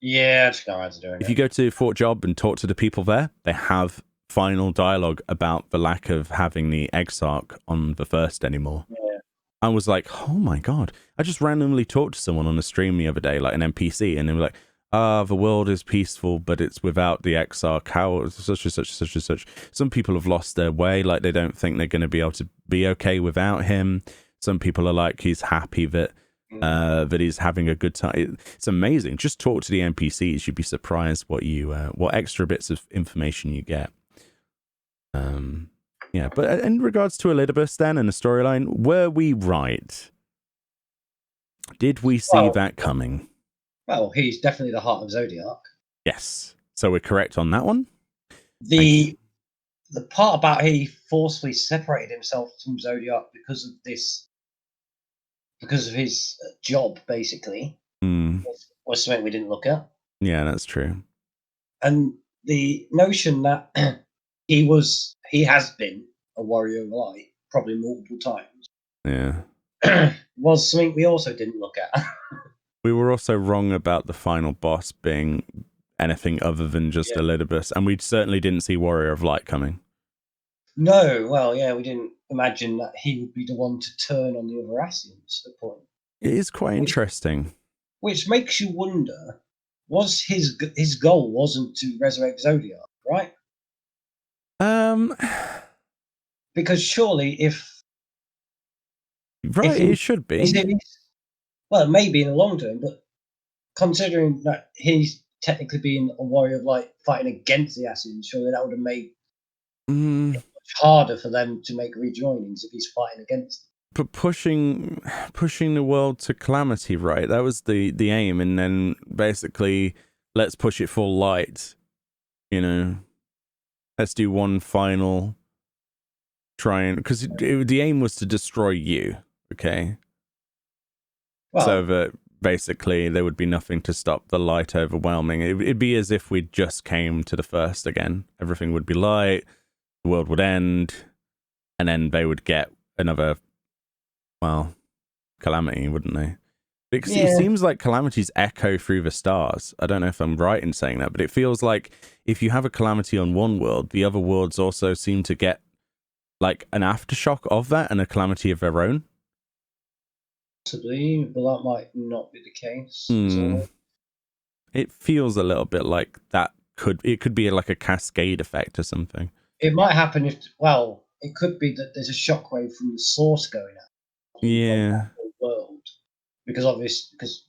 Yeah, I just got around to doing it. If you go to Fort Job and talk to the people there, they have final dialogue about the lack of having the Exarch on the first anymore. Yeah. I was like, oh my god. I just randomly talked to someone on the stream the other day, like an NPC, and they were like, the world is peaceful, but it's without the Exarch. How such and such, such and such. Some people have lost their way, like they don't think they're going to be able to be okay without him. Some people are like, he's happy that he's having a good time. It's amazing. Just talk to the NPCs. You'd be surprised what extra bits of information you get. Yeah, but in regards to Elidibus then and the storyline, were we right? Did we see that coming? Well, he's definitely the heart of Zodiac. Yes. So we're correct on that one? The part about he forcefully separated himself from Zodiac because of his job, basically, was something we didn't look at. Yeah, that's true. And the notion that he has been a warrior of light probably multiple times. Yeah. Was something we also didn't look at. We were also wrong about the final boss being anything other than just Elidibus, and we certainly didn't see Warrior of Light coming. No, well, yeah, we didn't imagine that he would be the one to turn on the other Ascians at the point. It is quite interesting. Which makes you wonder, was his goal wasn't to resurrect Zodiac, right? Because surely it should be. Well, maybe in the long term, but considering that he's technically being a warrior of light fighting against the Ascians, surely that would have made it much harder for them to make rejoinings if he's fighting against them. But pushing the world to calamity, right? That was the aim, and then basically let's push it full light. Let's do one final because the aim was to destroy you, okay? Well, so that basically there would be nothing to stop the light overwhelming. It'd be as if we just came to the first again. Everything would be light, the world would end, and then they would get another, calamity, wouldn't they? Because it seems like calamities echo through the stars. I don't know if I'm right in saying that, but it feels like if you have a calamity on one world, the other worlds also seem to get like an aftershock of that and a calamity of their own. Possibly, but that might not be the case. It feels a little bit like that it could be like a cascade effect or something. It might happen it could be that there's a shockwave from the source going out. Yeah. The world. Because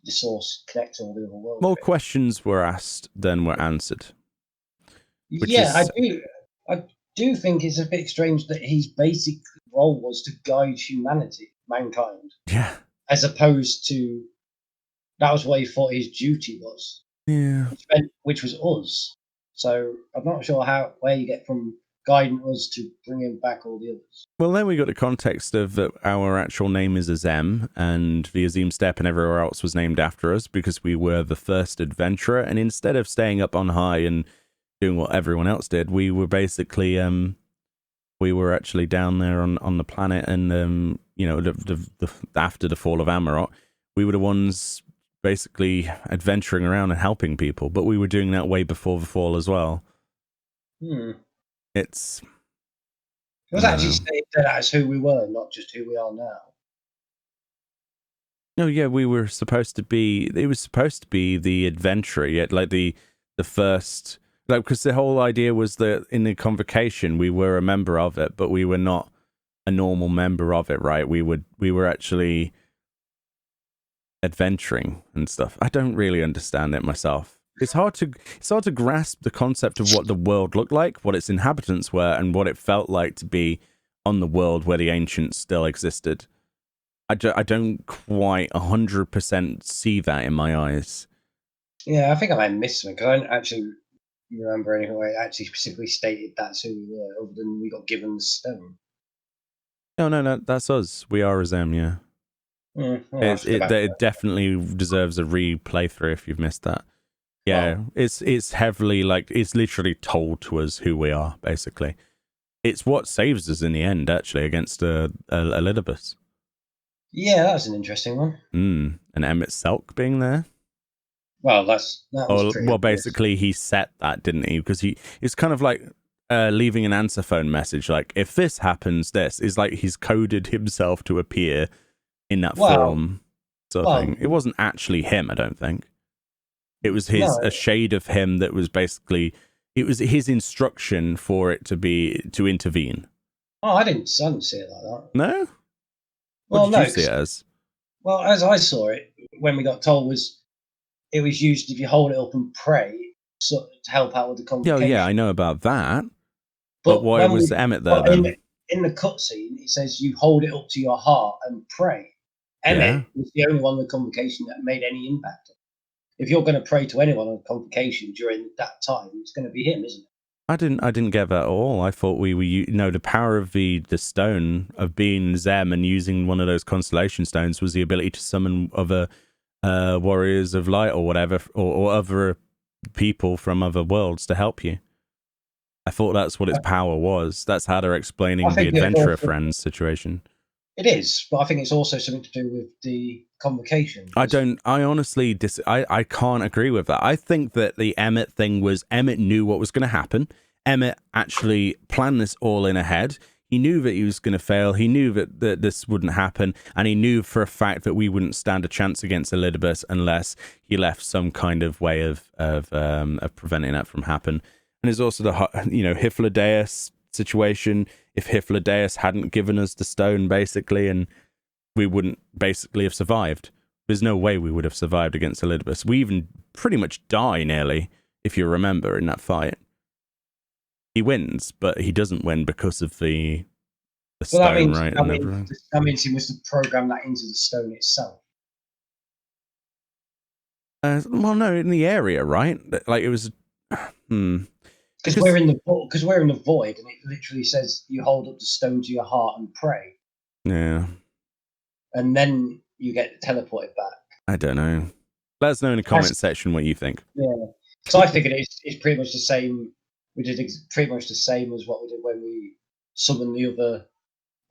the source connects all the other worlds. More questions were asked than were answered. I do think it's a bit strange that his basic role was to guide mankind. Yeah. As opposed to that was what he thought his duty was. Yeah. Which was us. So I'm not sure where you get from guiding us to bringing back all the others. Well, then we got the context of that our actual name is Azem, and the Azim Steppe and everywhere else was named after us because we were the first adventurer. And instead of staying up on high and doing what everyone else did, we were basically we were actually down there on the planet, and you know, after the fall of Amarot, we were the ones basically adventuring around and helping people, but we were doing that way before the fall as well. It was actually stated that as who we were, not just who we are now. No, yeah, we were supposed to be. It was supposed to be the adventurer, yet like the first, like, because the whole idea was that in the convocation we were a member of it, but we were not a normal member of it, right? We were actually adventuring and stuff. I don't really understand it myself. It's hard to grasp the concept of what the world looked like, what its inhabitants were, and what it felt like to be on the world where the ancients still existed. I don't quite 100% see that in my eyes. Yeah, I think I might miss something because I don't actually remember anything where it actually specifically stated that's who we were, other than we got given the stone. No, that's us. We are Azem, yeah. It definitely deserves a replay-through if you've missed that. Yeah, it's heavily, like, it's literally told to us who we are, basically. It's what saves us in the end, actually, against Elidibus. Yeah, that was an interesting one. And Emmett Selk being there. Well, that was pretty obvious. Basically, he set that, didn't he? Because it's kind of like leaving an answer phone message, like, if this happens, this is like he's coded himself to appear in that form sort of thing. It wasn't actually him, I don't think. It was a shade of him that was basically, it was his instruction for it to intervene. Oh, I didn't see it like that. No? What did you see it as? Well, as I saw it, when we got told, it was used if you hold it up and pray to help out with the convocation. Yeah, I know about that. But why was Emmett there then? In the cutscene, it says you hold it up to your heart and pray. Emmett was the only one in the convocation that made any impact. If you're going to pray to anyone on a convocation during that time, it's going to be him, isn't it? I didn't get that at all. I thought we were, the power of the stone, of being Zem and using one of those constellation stones, was the ability to summon other warriors of light or whatever, or other people from other worlds to help you. I thought that's what its power was. That's how they're explaining the adventurer friends situation. It is, but I think it's also something to do with the convocation. I honestly, I can't agree with that. I think that the Emmett thing was, Emmett knew what was going to happen. Emmett actually planned this all in ahead. He knew that he was going to fail. He knew that this wouldn't happen. And he knew for a fact that we wouldn't stand a chance against Elidibus unless he left some kind of way of preventing that from happening. And there's also the, Hyphlodeus situation. If Hyphlodeus hadn't given us the stone, basically, and we wouldn't basically have survived. There's no way we would have survived against Elidibus. We even pretty much die nearly, if you remember, in that fight. He wins, but he doesn't win because of the stone, right? That means he must have programmed that into the stone itself. Well, no, in the area, right? Like, it was... Because we're in the void, and it literally says you hold up the stone to your heart and pray. Yeah. And then you get teleported back. I don't know. Let us know in the comment section what you think. Yeah. So I think it's pretty much the same. We did pretty much the same as what we did when we summoned the other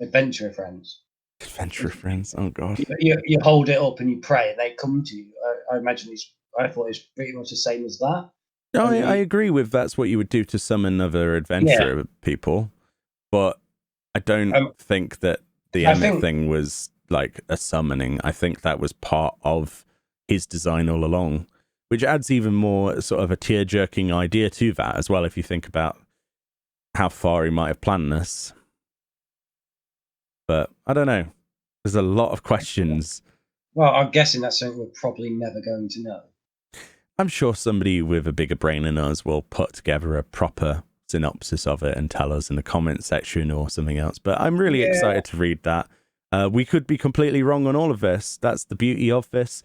adventurer friends. Adventurer friends? Oh, God. You hold it up and you pray, and they come to you. I imagine I thought it's pretty much the same as that. No, I agree with that's what you would do to summon other adventurer people, but I don't think that the Emmett thing was like a summoning. I think that was part of his design all along, which adds even more sort of a tear-jerking idea to that as well, if you think about how far he might have planned this. But I don't know. There's a lot of questions. Well, I'm guessing that's something we're probably never going to know. I'm sure somebody with a bigger brain than us will put together a proper synopsis of it and tell us in the comment section or something else. But I'm really excited to read that. We could be completely wrong on all of this. That's the beauty of this.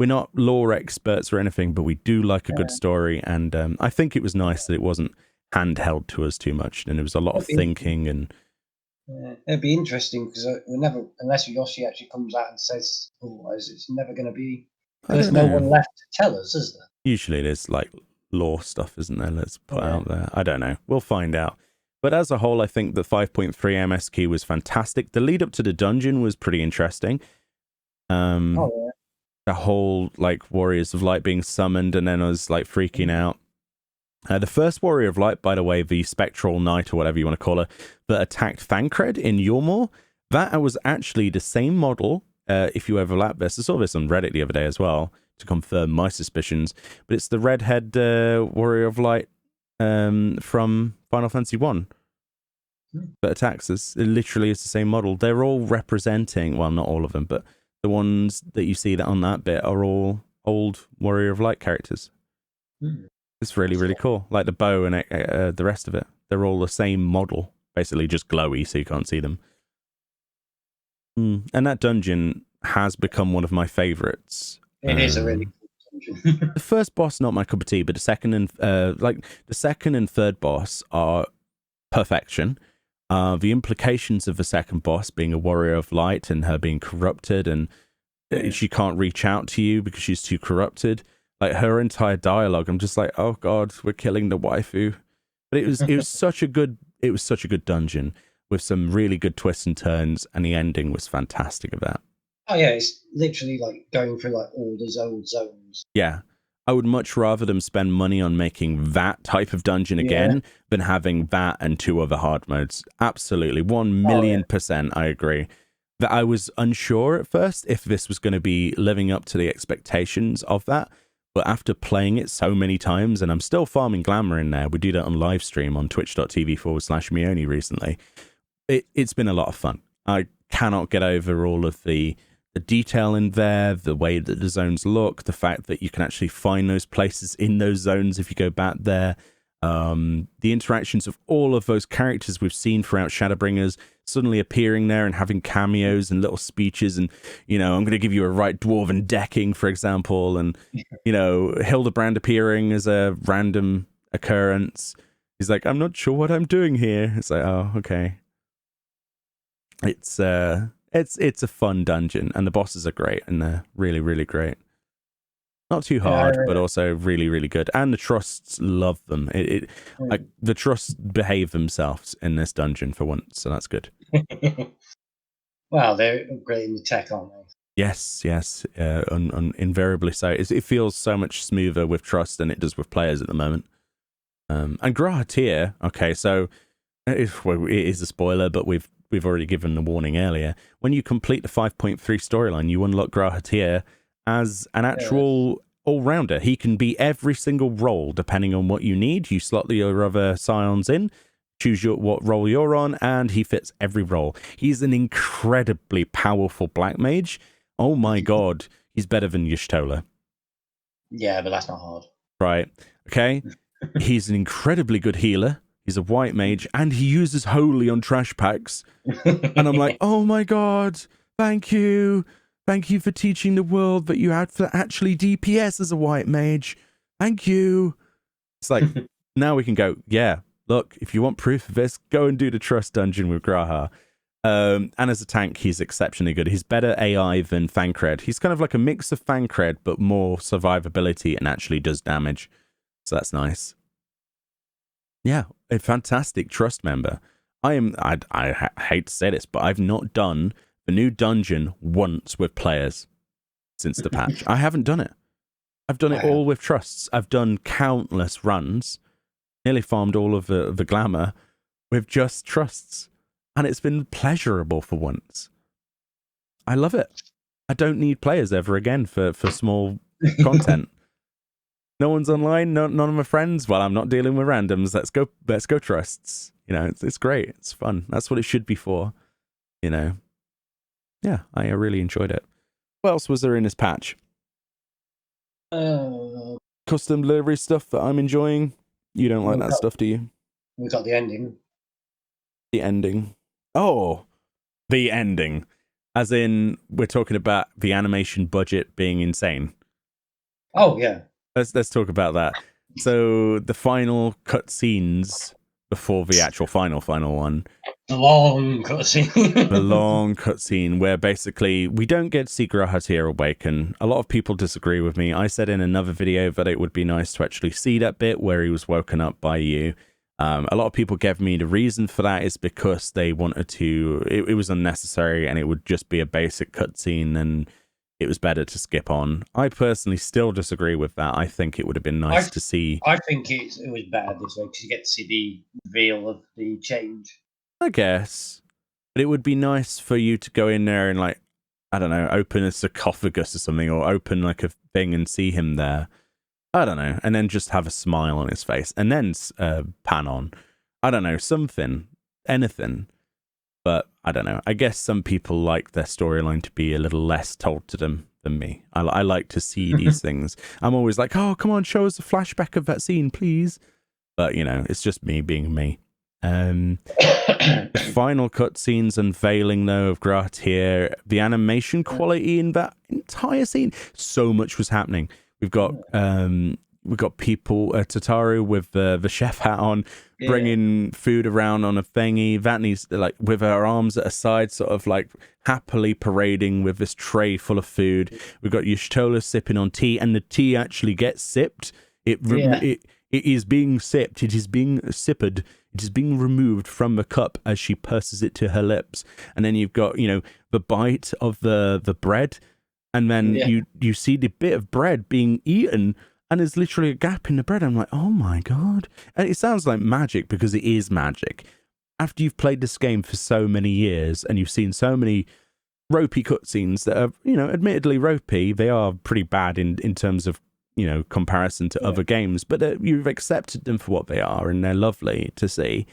we're not lore experts or anything, but we do like a good story, and I think it was nice that it wasn't handheld to us too much, and it was a lot of thinking and. It'd be interesting because we never, unless Yoshi actually comes out and says otherwise, it's never going to be. There's no one left to tell us, is there? Usually there's like lore stuff, isn't there? Let's put out there. I don't know. We'll find out. But as a whole, I think the 5.3 MSQ was fantastic. The lead up to the dungeon was pretty interesting. The whole like Warriors of Light being summoned, and then I was like freaking out. The first Warrior of Light, by the way, the Spectral Knight or whatever you want to call her, that attacked Thancred in Yormore, that was actually the same model. If you overlap this, I saw this on Reddit the other day as well to confirm my suspicions. But it's the redhead Warrior of Light from Final Fantasy 1 that attacks us. It literally is the same model. They're all representing, well, not all of them, but the ones that you see that on that bit are all old Warrior of Light characters. It's really, really cool. Like the bow and the rest of it. They're all the same model, basically just glowy so you can't see them. And that dungeon has become one of my favorites. It is a really cool dungeon. The first boss, not my cup of tea, but the second and third boss are perfection. The implications of the second boss being a Warrior of Light and her being corrupted, and she can't reach out to you because she's too corrupted. Like her entire dialogue, I'm just like, oh god, we're killing the waifu. But it was such a good dungeon with some really good twists and turns, and the ending was fantastic of that. Oh yeah, it's literally like going through like all those old zones. Yeah, I would much rather them spend money on making that type of dungeon again than having that and 2 other hard modes. Absolutely, 1,000,000%, I agree. That I was unsure at first if this was going to be living up to the expectations of that. But after playing it so many times, and I'm still farming glamour in there, we do that on live stream on twitch.tv/Meoni recently. It's been a lot of fun. I cannot get over all of the detail in there, the way that the zones look, the fact that you can actually find those places in those zones if you go back there. The interactions of all of those characters we've seen throughout Shadowbringers suddenly appearing there and having cameos and little speeches, and I'm going to give you a right dwarven decking, for example, and Hildebrand appearing as a random occurrence. He's like, I'm not sure what I'm doing here. It's like, oh, okay. It's a fun dungeon, and the bosses are great, and they're really, really great. Not too hard, but also really, really good. And the trusts love them. The trusts behave themselves in this dungeon for once, so that's good. Well, they're upgrading the tech, aren't they? Yes. Invariably so. It feels so much smoother with trust than it does with players at the moment. And Grahatir, okay, so it is a spoiler, but we've already given the warning earlier. When you complete the 5.3 storyline, you unlock Grahatir as an actual all-rounder. He can be every single role depending on what you need. You slot your other scions in, choose what role you're on, and he fits every role. He's an incredibly powerful black mage. Oh my god, he's better than Y'shtola. Yeah, but that's not hard. Right, okay. He's an incredibly good healer. He's a white mage, and he uses holy on trash packs. And I'm like, oh my god, thank you. Thank you for teaching the world that you have to actually DPS as a white mage. Thank you. It's like, now we can go, yeah, look, if you want proof of this, go and do the Trust Dungeon with Graha. And as a tank, he's exceptionally good. He's better AI than Thancred. He's kind of like a mix of Thancred, but more survivability and actually does damage. So that's nice. Yeah, a fantastic Trust member. I hate to say this, but I've not done the new dungeon once with players since the patch. I haven't done it. I've done it all with trusts. I've done countless runs, nearly farmed all of the glamour with just trusts, and it's been pleasurable for once. I love it. I don't need players ever again for small content. No one's online. None of my friends. Well, I'm not dealing with randoms. Let's go trusts. It's great. It's fun. That's what it should be for. Yeah, I really enjoyed it. What else was there in this patch? Custom delivery stuff that I'm enjoying. You don't like that stuff, do you? We got the ending. The ending. Oh, the ending. As in, we're talking about the animation budget being insane. Oh yeah, Let's talk about that. So the final cutscenes before the actual final one, the long cutscene. the long cutscene where basically we don't get to see Grahat here awaken. A lot of people disagree with me. I said in another video that it would be nice to actually see that bit where he was woken up by you. A lot of people gave me the reason for that is because they wanted to. It was unnecessary and it would just be a basic cutscene and it was better to skip on. I personally still disagree with that. I think it would have been nice to see. I think it was better this way because you get to see the reveal of the change. I guess. But it would be nice for you to go in there and, like, I don't know, open a sarcophagus or something, or open like a thing and see him there. I don't know. And then just have a smile on his face. And then pan on. I don't know, something. Anything. But I don't know. I guess some people like their storyline to be a little less told to them than me. I like to see these things. I'm always like, oh, come on, show us a flashback of that scene, please. But, you know, it's just me being me. The final cutscenes unveiling, though, of Grat here, the animation quality in that entire scene, so much was happening. We've got people, Tataru with the chef hat on, bringing food around on a thingy. Vatni's like with her arms at her side, sort of like happily parading with this tray full of food. We've got Yushtola sipping on tea, and the tea actually gets sipped. It is being sipped. It is being sippered. It is being removed from the cup as she purses it to her lips. And then you've got, you know, the bite of the bread. And then you see the bit of bread being eaten. And there's literally a gap in the bread. I'm like, oh my God. And it sounds like magic because it is magic. After you've played this game for so many years and you've seen so many ropey cutscenes that are, you know, admittedly ropey, they are pretty bad in terms of, you know, comparison to other games, but you've accepted them for what they are, and they're lovely to see,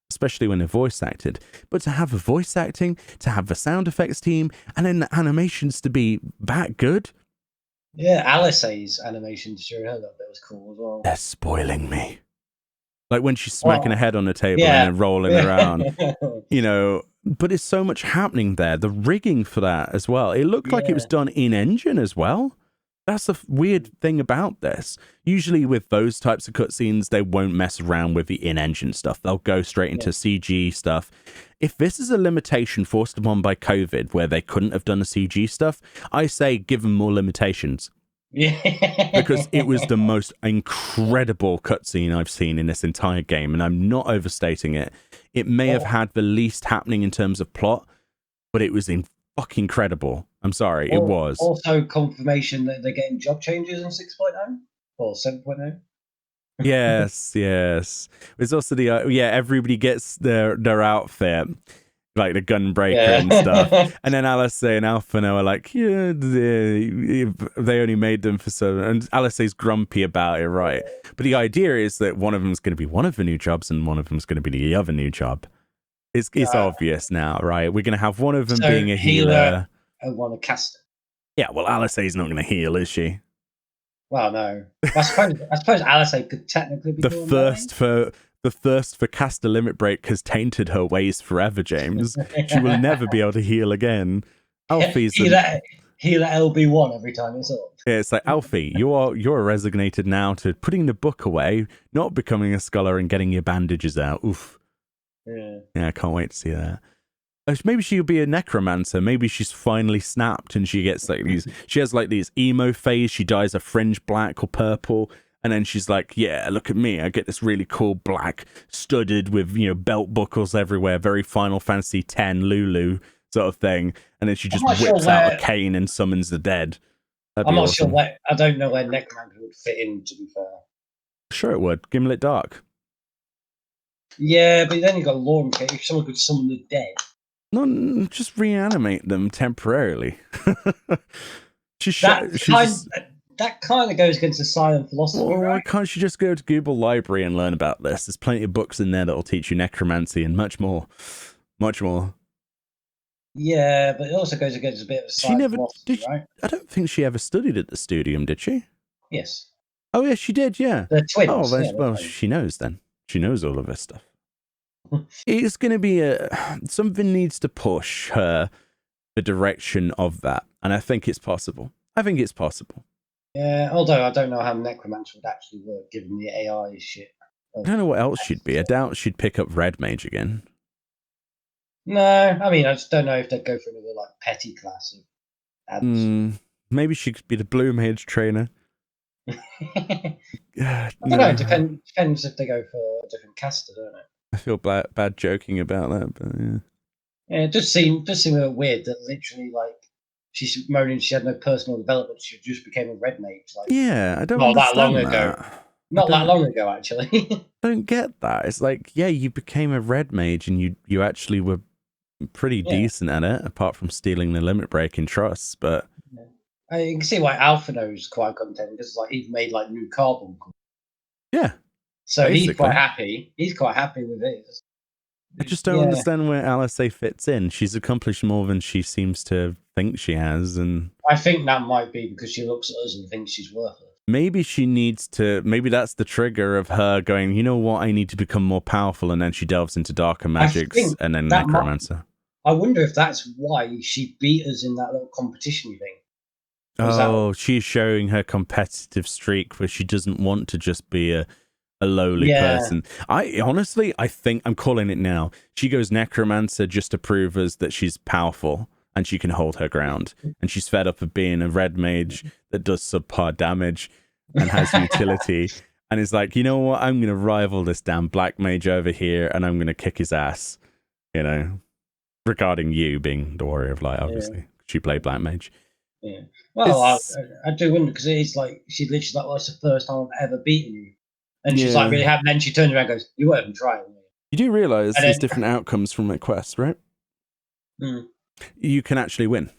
especially when they're voice acted. But to have the voice acting, to have the sound effects team, and then the animations to be that good. Yeah, Alice's animations during her little bit was cool as well. They're spoiling me. Like when she's smacking her head on the table and then rolling around, you know. But there's so much happening there. The rigging for that as well. It looked like it was done in engine as well. That's the weird thing about this. Usually with those types of cutscenes, they won't mess around with the in-engine stuff. They'll go straight into CG stuff. If this is a limitation forced upon by COVID where they couldn't have done the CG stuff, I say give them more limitations. Because it was the most incredible cutscene I've seen in this entire game, and I'm not overstating it. It may have had the least happening in terms of plot, but it was fucking incredible. I'm sorry, it was. Also confirmation that they're getting job changes in 6.0 or 7.0. Yes. There's also the everybody gets their outfit, like the gunbreaker and stuff. And then Alice and Alphino are like, they only made them for so. And Alice's grumpy about it, right? But the idea is that one of them is going to be one of the new jobs, and one of them is going to be the other new job. It's obvious now, right? We're going to have one of them being a healer and one a caster. Yeah, well, Alice is not going to heal, is she? Well, no. I suppose Alice could technically be the thirst for caster limit break has tainted her ways forever, James. She will never be able to heal again. Alfie's healer LB1 every time it's up. Yeah, it's like, Alfie, you're resignated now to putting the book away, not becoming a scholar and getting your bandages out. Oof. Yeah, I can't wait to see that. Maybe she'll be a necromancer. Maybe she's finally snapped and she gets like these. She has like these emo phase. She dyes her fringe black or purple, and then she's like, "Yeah, look at me. I get this really cool black studded with belt buckles everywhere, very Final Fantasy X Lulu sort of thing." And then she just whips out a cane and summons the dead. I'm not sure. I don't know where necromancer would fit in. To be fair, sure it would. Gimlet Dark. Yeah, but then you got Lauren. If someone could summon the dead. No, just reanimate them temporarily. That kind of goes against the silent philosophy. Well, right? Why can't you just go to Google Library and learn about this? There's plenty of books in there that will teach you necromancy and much more. Much more. Yeah, but it also goes against a bit of silent philosophy, right? I don't think she ever studied at the Studium, did she? Yes. Oh, yes, she did, yeah. They're twins. Oh, well, she knows then. She knows all of this stuff. It's going to be something needs to push her the direction of that, and I think it's possible. Yeah, although I don't know how Necromancer would actually work, given the AI shit. I don't know what else she'd be. I doubt she'd pick up Red Mage again. No, I mean, I just don't know if they'd go for another, like, petty class of ads. Maybe she could be the Blue Mage trainer. I don't know, it depends if they go for a different caster, don't it? I feel bad joking about that, but yeah. Yeah, it does seem a bit weird that literally, like, she's moaning she had no personal development, she just became a red mage, like, Yeah, I don't not that long understand ago. that. Not that long ago, actually. I don't get that. It's like, yeah, you became a red mage and you actually were pretty decent at it, apart from stealing the limit break in trusts, but... You can see why Alphino's quite content, because, like, he's made, like, new carbon. Yeah. So basically. he's quite happy. He's quite happy with it. I just don't understand where LSA fits in. She's accomplished more than she seems to think she has, and I think that might be because she looks at us and thinks she's worth it. Maybe she needs to. Maybe that's the trigger of her going, you know what? I need to become more powerful, and then she delves into darker magics and then necromancer. I wonder if that's why she beat us in that little competition. You think? Oh, she's showing her competitive streak where she doesn't want to just be a lowly person. I honestly, I think I'm calling it now. She goes necromancer just to prove us that she's powerful and she can hold her ground. And she's fed up of being a red mage that does subpar damage and has utility. And is like, you know what? I'm going to rival this damn black mage over here and I'm going to kick his ass. You know, regarding you being the warrior of light, obviously. She played black mage. Yeah. Well, I do wonder because it's like she literally like, well, it's the first time I've ever beaten you. And she's like really happy. And then she turns around and goes, you weren't even trying. You do realise there's different outcomes from a quest, right? You can actually win.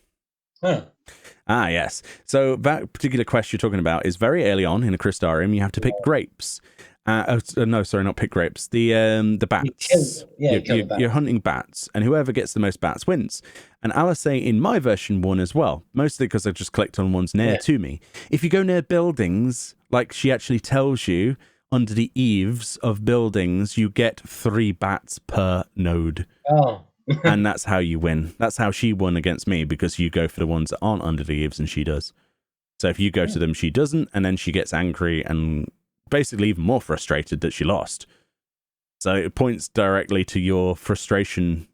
Huh. Ah, yes. So that particular quest you're talking about is very early on in a crystarium. You have to pick grapes. No, sorry, not pick grapes. The bats. You're hunting bats, and whoever gets the most bats wins. And Alice in my version won as well, mostly because I just clicked on ones near to me. If you go near buildings, like she actually tells you, under the eaves of buildings, you get 3 bats per node. Oh. And that's how you win. That's how she won against me, because you go for the ones that aren't under the eaves and she does. So if you go to them, she doesn't, and then she gets angry and basically even more frustrated that she lost. So it points directly to your frustration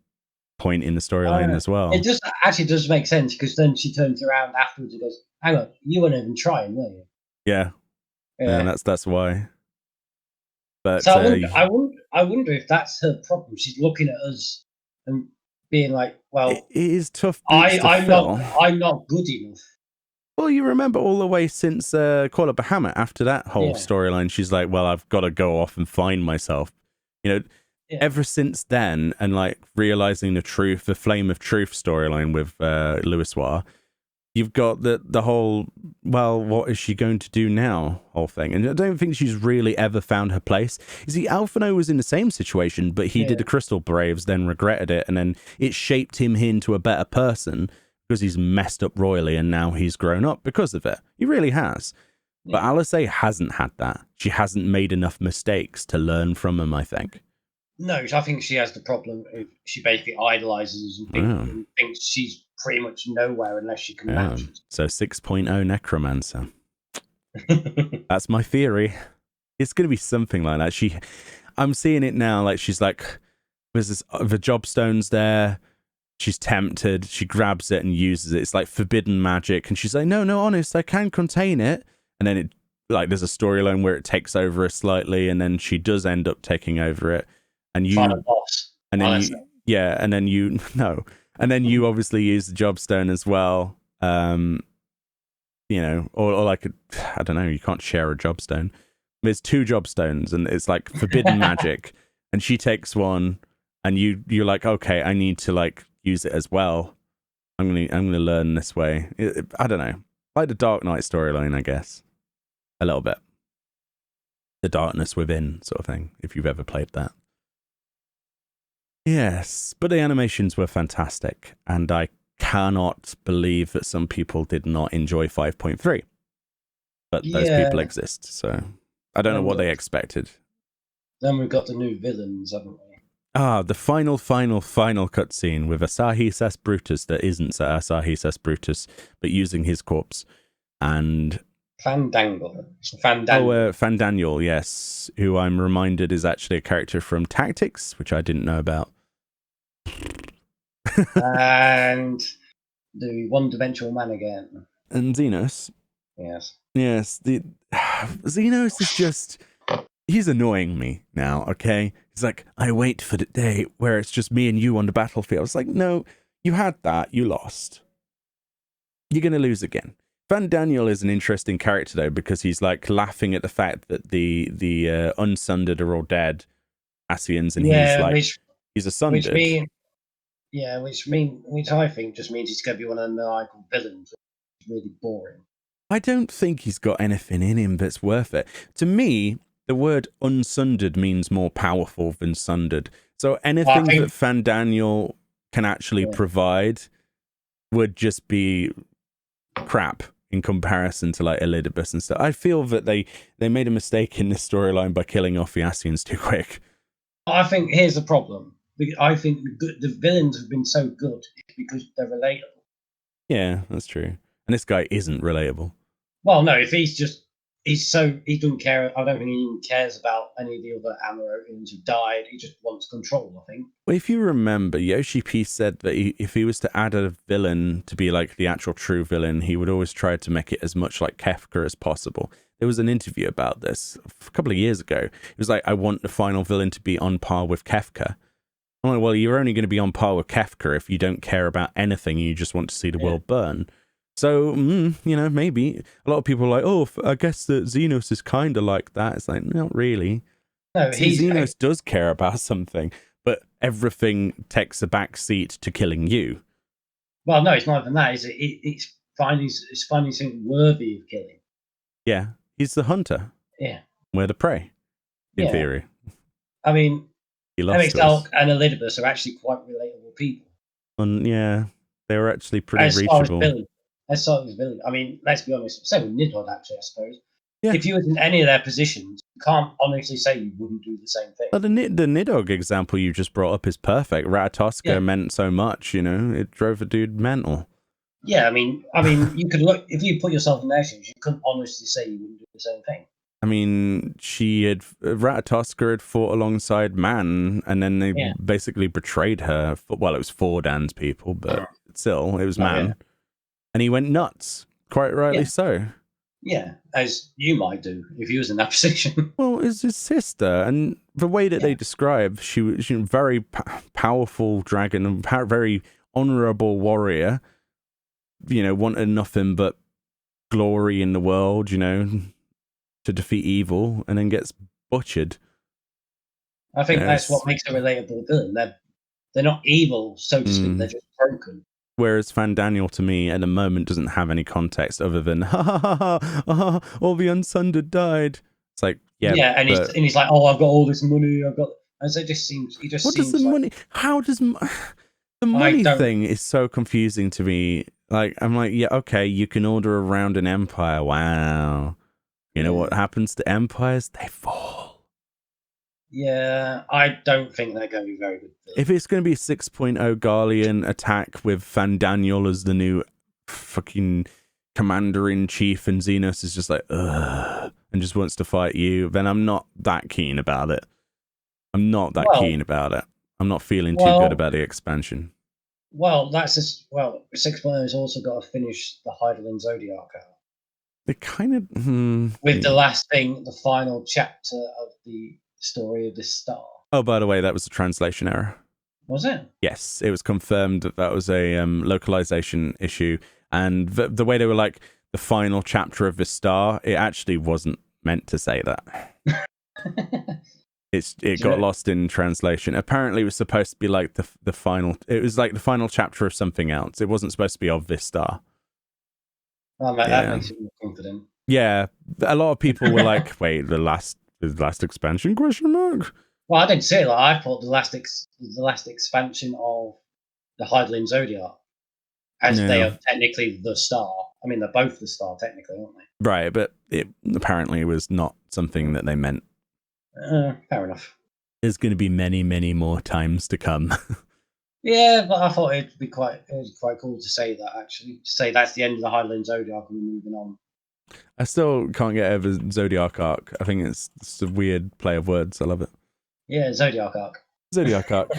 point in the storyline as well. It just actually does make sense, because then she turns around afterwards and goes, hang on, you weren't even trying, were you? Yeah. And that's why. But so I wonder if that's her problem. She's looking at us and being like, well, it is tough. I'm not good enough. Well, you remember all the way since Call of Bahamut, after that whole storyline, she's like, well, I've got to go off and find myself. You know, ever since then, and like realizing the truth, the Flame of Truth storyline with Louisoire, you've got the whole, well, what is she going to do now whole thing. And I don't think she's really ever found her place. You see, Alphino was in the same situation, but he did the Crystal Braves, then regretted it, and then it shaped him into a better person, because he's messed up royally and now he's grown up because of it. He really has. But Alice hasn't had that. She hasn't made enough mistakes to learn from them, I think. No, I think she has the problem of she basically idolizes and thinks she's pretty much nowhere unless she can match it. So 6.0 Necromancer. That's my theory. It's going to be something like that. I'm seeing it now, like she's like, there's the job stones there. She's tempted. She grabs it and uses it. It's like forbidden magic. And she's like, no, honest, I can contain it. And then it, like, there's a storyline where it takes over her slightly, and then she does end up taking over it. And you, and then and then you obviously use the job stone as well. You know, or like, I don't know, you can't share a job stone. There's 2 job stones, and it's like forbidden magic. And she takes one, and you're like, okay, I need to like use it as well. I'm gonna learn this way. I don't know, like the Dark Knight storyline, I guess, a little bit. The darkness within sort of thing, if you've ever played that. Yes, but the animations were fantastic, and I cannot believe that some people did not enjoy 5.3. But those people exist, so I don't know what they expected. Then we've got the new villains, haven't we? The final cutscene with Asahi Brutus that isn't Asahi Brutus, but using his corpse. And Fandangle. Oh, Fandangle. Fandaniel, yes, who I'm reminded is actually a character from Tactics, which I didn't know about. And the one-dimensional man again. And Xenos. Yes. Yes, the Xenos is just... He's annoying me now, okay? He's like, I wait for the day where it's just me and you on the battlefield. I was like, no, you had that, you lost. You're going to lose again. Fandaniel is an interesting character, though, because he's like laughing at the fact that the unsundered are all dead, Asians, and he's like, he's a sundered. Which I think just means he's going to be one of the maniacal villains. It's really boring. I don't think he's got anything in him that's worth it. To me, the word unsundered means more powerful than sundered. So anything that Fandaniel can actually provide would just be crap in comparison to like Elidibus and stuff. I feel that they made a mistake in this storyline by killing off the Asians too quick. I think here's the problem. I think the villains have been so good because they're relatable. Yeah, that's true. And this guy isn't relatable. Well, no, if he doesn't care. I don't think he even cares about any of the other Amorotans who died. He just wants control, I think. Well, if you remember, Yoshi P said that if he was to add a villain to be like the actual true villain, he would always try to make it as much like Kefka as possible. There was an interview about this a couple of years ago. It was like, I want the final villain to be on par with Kefka. I'm like, well, you're only going to be on par with Kefka if you don't care about anything and you just want to see the world burn. So, maybe. A lot of people are like, oh, I guess that Xenos is kind of like that. It's like, not really. No, Xenos does care about something, but everything takes a back seat to killing you. Well, no, it's not even that. It's finding something worthy of killing. Yeah, he's the hunter. Yeah. We're the prey, in theory. I mean, MXL and Elidibus are actually quite relatable people. And yeah, they were actually pretty reachable. As far as villain. I mean, let's be honest. Same with Nidhogg, actually, I suppose. Yeah. If you was in any of their positions, you can't honestly say you wouldn't do the same thing. But the Nidhogg example you just brought up is perfect. Ratatoska meant so much, it drove a dude mental. Yeah, I mean, you could look, if you put yourself in their shoes, you couldn't honestly say you wouldn't do the same thing. I mean, Ratatoska had fought alongside Man, and then they basically betrayed her. Well, it was 4 Dan's people, but still, it was Man. Yeah. And he went nuts, quite rightly so. Yeah, as you might do if you was in that position. Well, it's his sister, and the way that they describe, she was a very powerful dragon, and very honourable warrior, wanted nothing but glory in the world, to defeat evil, and then gets butchered. I think that's what makes a relatable villain. They're not evil, so to speak, they're just broken. Whereas Fandaniel, to me, at the moment, doesn't have any context other than, all the unsundered died. It's like, and he's like, oh, I've got all this money, and so it just seems, what does the money, how does, the money thing is so confusing to me. Like, I'm like, yeah, okay, you can order around an empire, wow. You know what happens to empires? They fall. Yeah, I don't think they're going to be very good. If it's going to be a 6.0 Garlean attack with Fandaniel as the new fucking commander-in-chief and Xenos is just like, ugh, and just wants to fight you, then I'm not that keen about it. I'm not keen about it. I'm not feeling too good about the expansion. Well, 6.0 has also got to finish the Heidelin Zodiac out. They kind of... with the last thing, the final chapter of the story of this star. Oh, by the way, that was a translation error. Was it? Yes, it was confirmed that was a localization issue. And the way they were like, the final chapter of this star, it actually wasn't meant to say that. It got lost in translation. Apparently, it was supposed to be like the final... It was like the final chapter of something else. It wasn't supposed to be of this star. Oh, man, that makes me more confident. Yeah, a lot of people were like, wait, the last expansion, question mark? Well, I didn't say it. Like, I thought the last expansion of the Heidelin Zodiac, as they are technically the star. I mean, they're both the star, technically, aren't they? Right, but it apparently was not something that they meant. Fair enough. There's going to be many, many more times to come. Yeah, but I thought it'd be quite cool to say that, actually. To say that's the end of the Heidelin Zodiac and we're moving on. I still can't get over Zodiac Arc. I think it's a weird play of words. I love it. Yeah, Zodiac Arc. Zodiac Arc.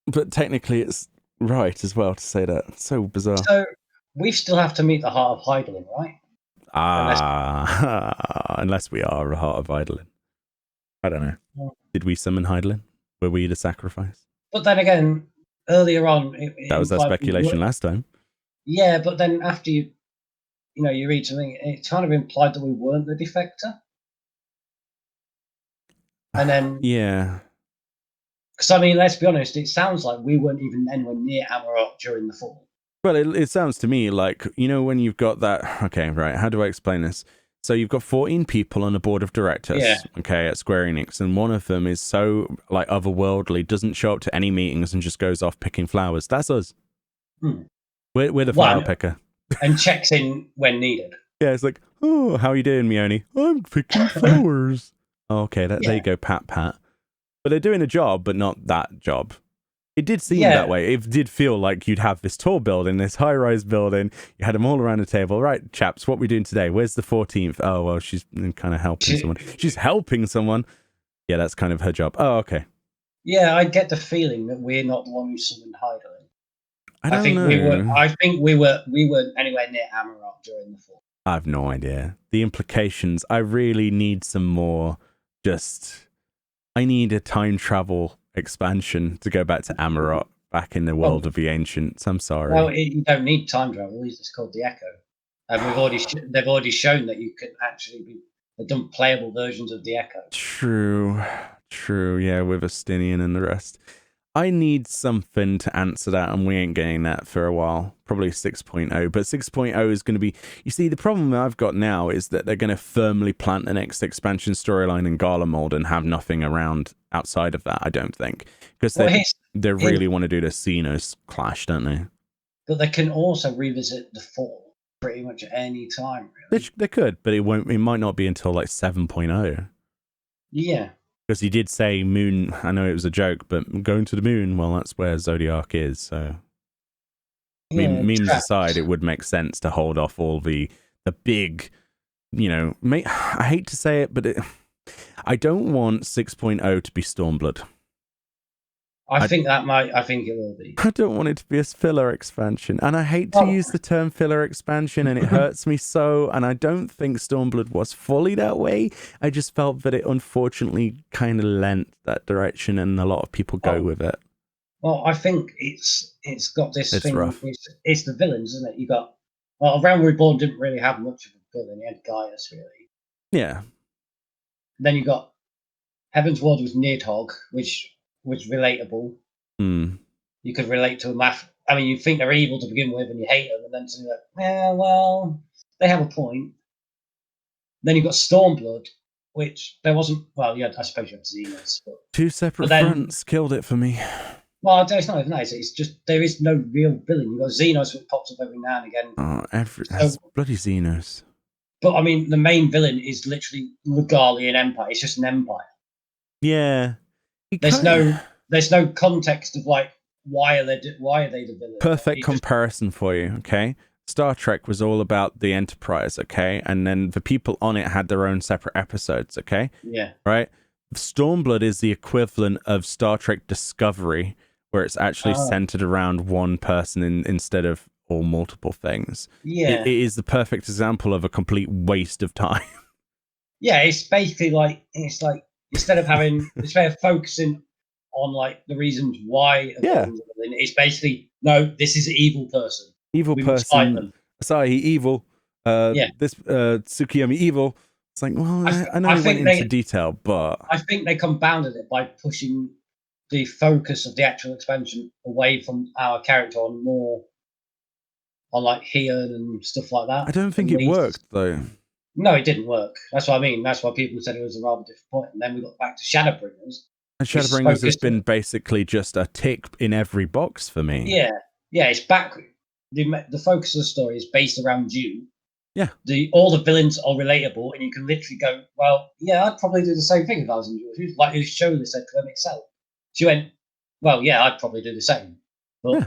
But technically it's right as well to say that. It's so bizarre. So we still have to meet the Heart of Hydaelyn, right? Unless we are a Heart of Hydaelyn. I don't know. Yeah. Did we summon Hydaelyn? Were we the sacrifice? But then again, earlier on... that was our speculation last time. Yeah, but then after you read something, it kind of implied that we weren't the defector. And then... yeah. Because, I mean, let's be honest, it sounds like we weren't even anywhere near Amarok during the fall. Well, it sounds to me like, when you've got that... Okay, right, how do I explain this? So you've got 14 people on a board of directors, okay, at Square Enix, and one of them is so, like, otherworldly, doesn't show up to any meetings and just goes off picking flowers. That's us. We're the flower picker. And checks in when needed. Yeah, it's like, oh, how are you doing, Meoni? I'm picking flowers. Okay, there you go, pat. But they're doing a job, but not that job. It did seem that way. It did feel like you'd have this tall building, this high-rise building. You had them all around the table. Right, chaps, what are we doing today? Where's the 14th? Oh, well, she's kind of helping someone. She's helping someone. Yeah, that's kind of her job. Oh, okay. Yeah, I get the feeling that we're not the one who summoned Hydaelyn. I think we weren't anywhere near Amarok during the fall. I have no idea. The implications, I really need some more I need a time travel expansion to go back to Amarok, back in the world of the ancients. I'm sorry. Well, you don't need time travel. It's just called the Echo, and they've already shown that you can actually they've done playable versions of the Echo. True. Yeah, with Astinian and the rest. I need something to answer that, and we ain't getting that for a while. Probably 6.0, but 6.0 is going to be... You see, the problem I've got now is that they're going to firmly plant the next expansion storyline in Garlemald and have nothing around outside of that, I don't think. Because they really want to do the Xenos clash, don't they? But they can also revisit the fall pretty much at any time, really. They could, but it might not be until like 7.0. Yeah. Because he did say moon, I know it was a joke, but going to the moon, well, that's where Zodiac is, so... memes aside, it would make sense to hold off all the big, I hate to say it, but I don't want 6.0 to be Stormblood. I think it will be. I don't want it to be a filler expansion. And I hate to use the term filler expansion, and it hurts me so, and I don't think Stormblood was fully that way. I just felt that it unfortunately kind of lent that direction, and a lot of people go with it. Well, I think it's got this thing. Rough. It's the villains, isn't it? You got Realm Reborn didn't really have much of a villain. You had Gaius, really. Yeah. Then you got Heaven's Ward was Nidhogg, which was relatable. You could relate to them. I mean, you think they're evil to begin with, and you hate them, and then say that, they have a point. Then you got Stormblood, which there wasn't. Well, yeah, I suppose you have Xenos. Two separate fronts killed it for me. Well, it's not even nice. It's just there is no real villain. You've got Xenos that pops up every now and again. Oh, bloody Xenos. But I mean, the main villain is literally Regalian Empire. It's just an empire. Yeah. There's no context of like why are they the villain? Perfect comparison for you. Okay. Star Trek was all about the Enterprise. Okay, and then the people on it had their own separate episodes. Okay. Yeah. Right. Stormblood is the equivalent of Star Trek Discovery, where it's actually centered around one person instead of all multiple things. Yeah. It is the perfect example of a complete waste of time. Yeah, it's basically like instead of focusing on like the reasons why it's basically this is an evil person. Evil person. Asahi evil. This Tsukiyomi evil. It's like, well, I know I went into detail, but I think they compounded it by pushing the focus of the actual expansion away from our character on more on like Heian and stuff like that. I don't think it worked though. No, it didn't work. That's what I mean. That's why people said it was a rather different point. And then we got back to Shadowbringers. And Shadowbringers has been basically just a tick in every box for me. Yeah, it's back. The focus of the story is based around you. Yeah. All the villains are relatable, and you can literally go, well, yeah, I'd probably do the same thing if I was in yours. Like who's show this at Clem itself. She went, well, yeah, I'd probably do the same. But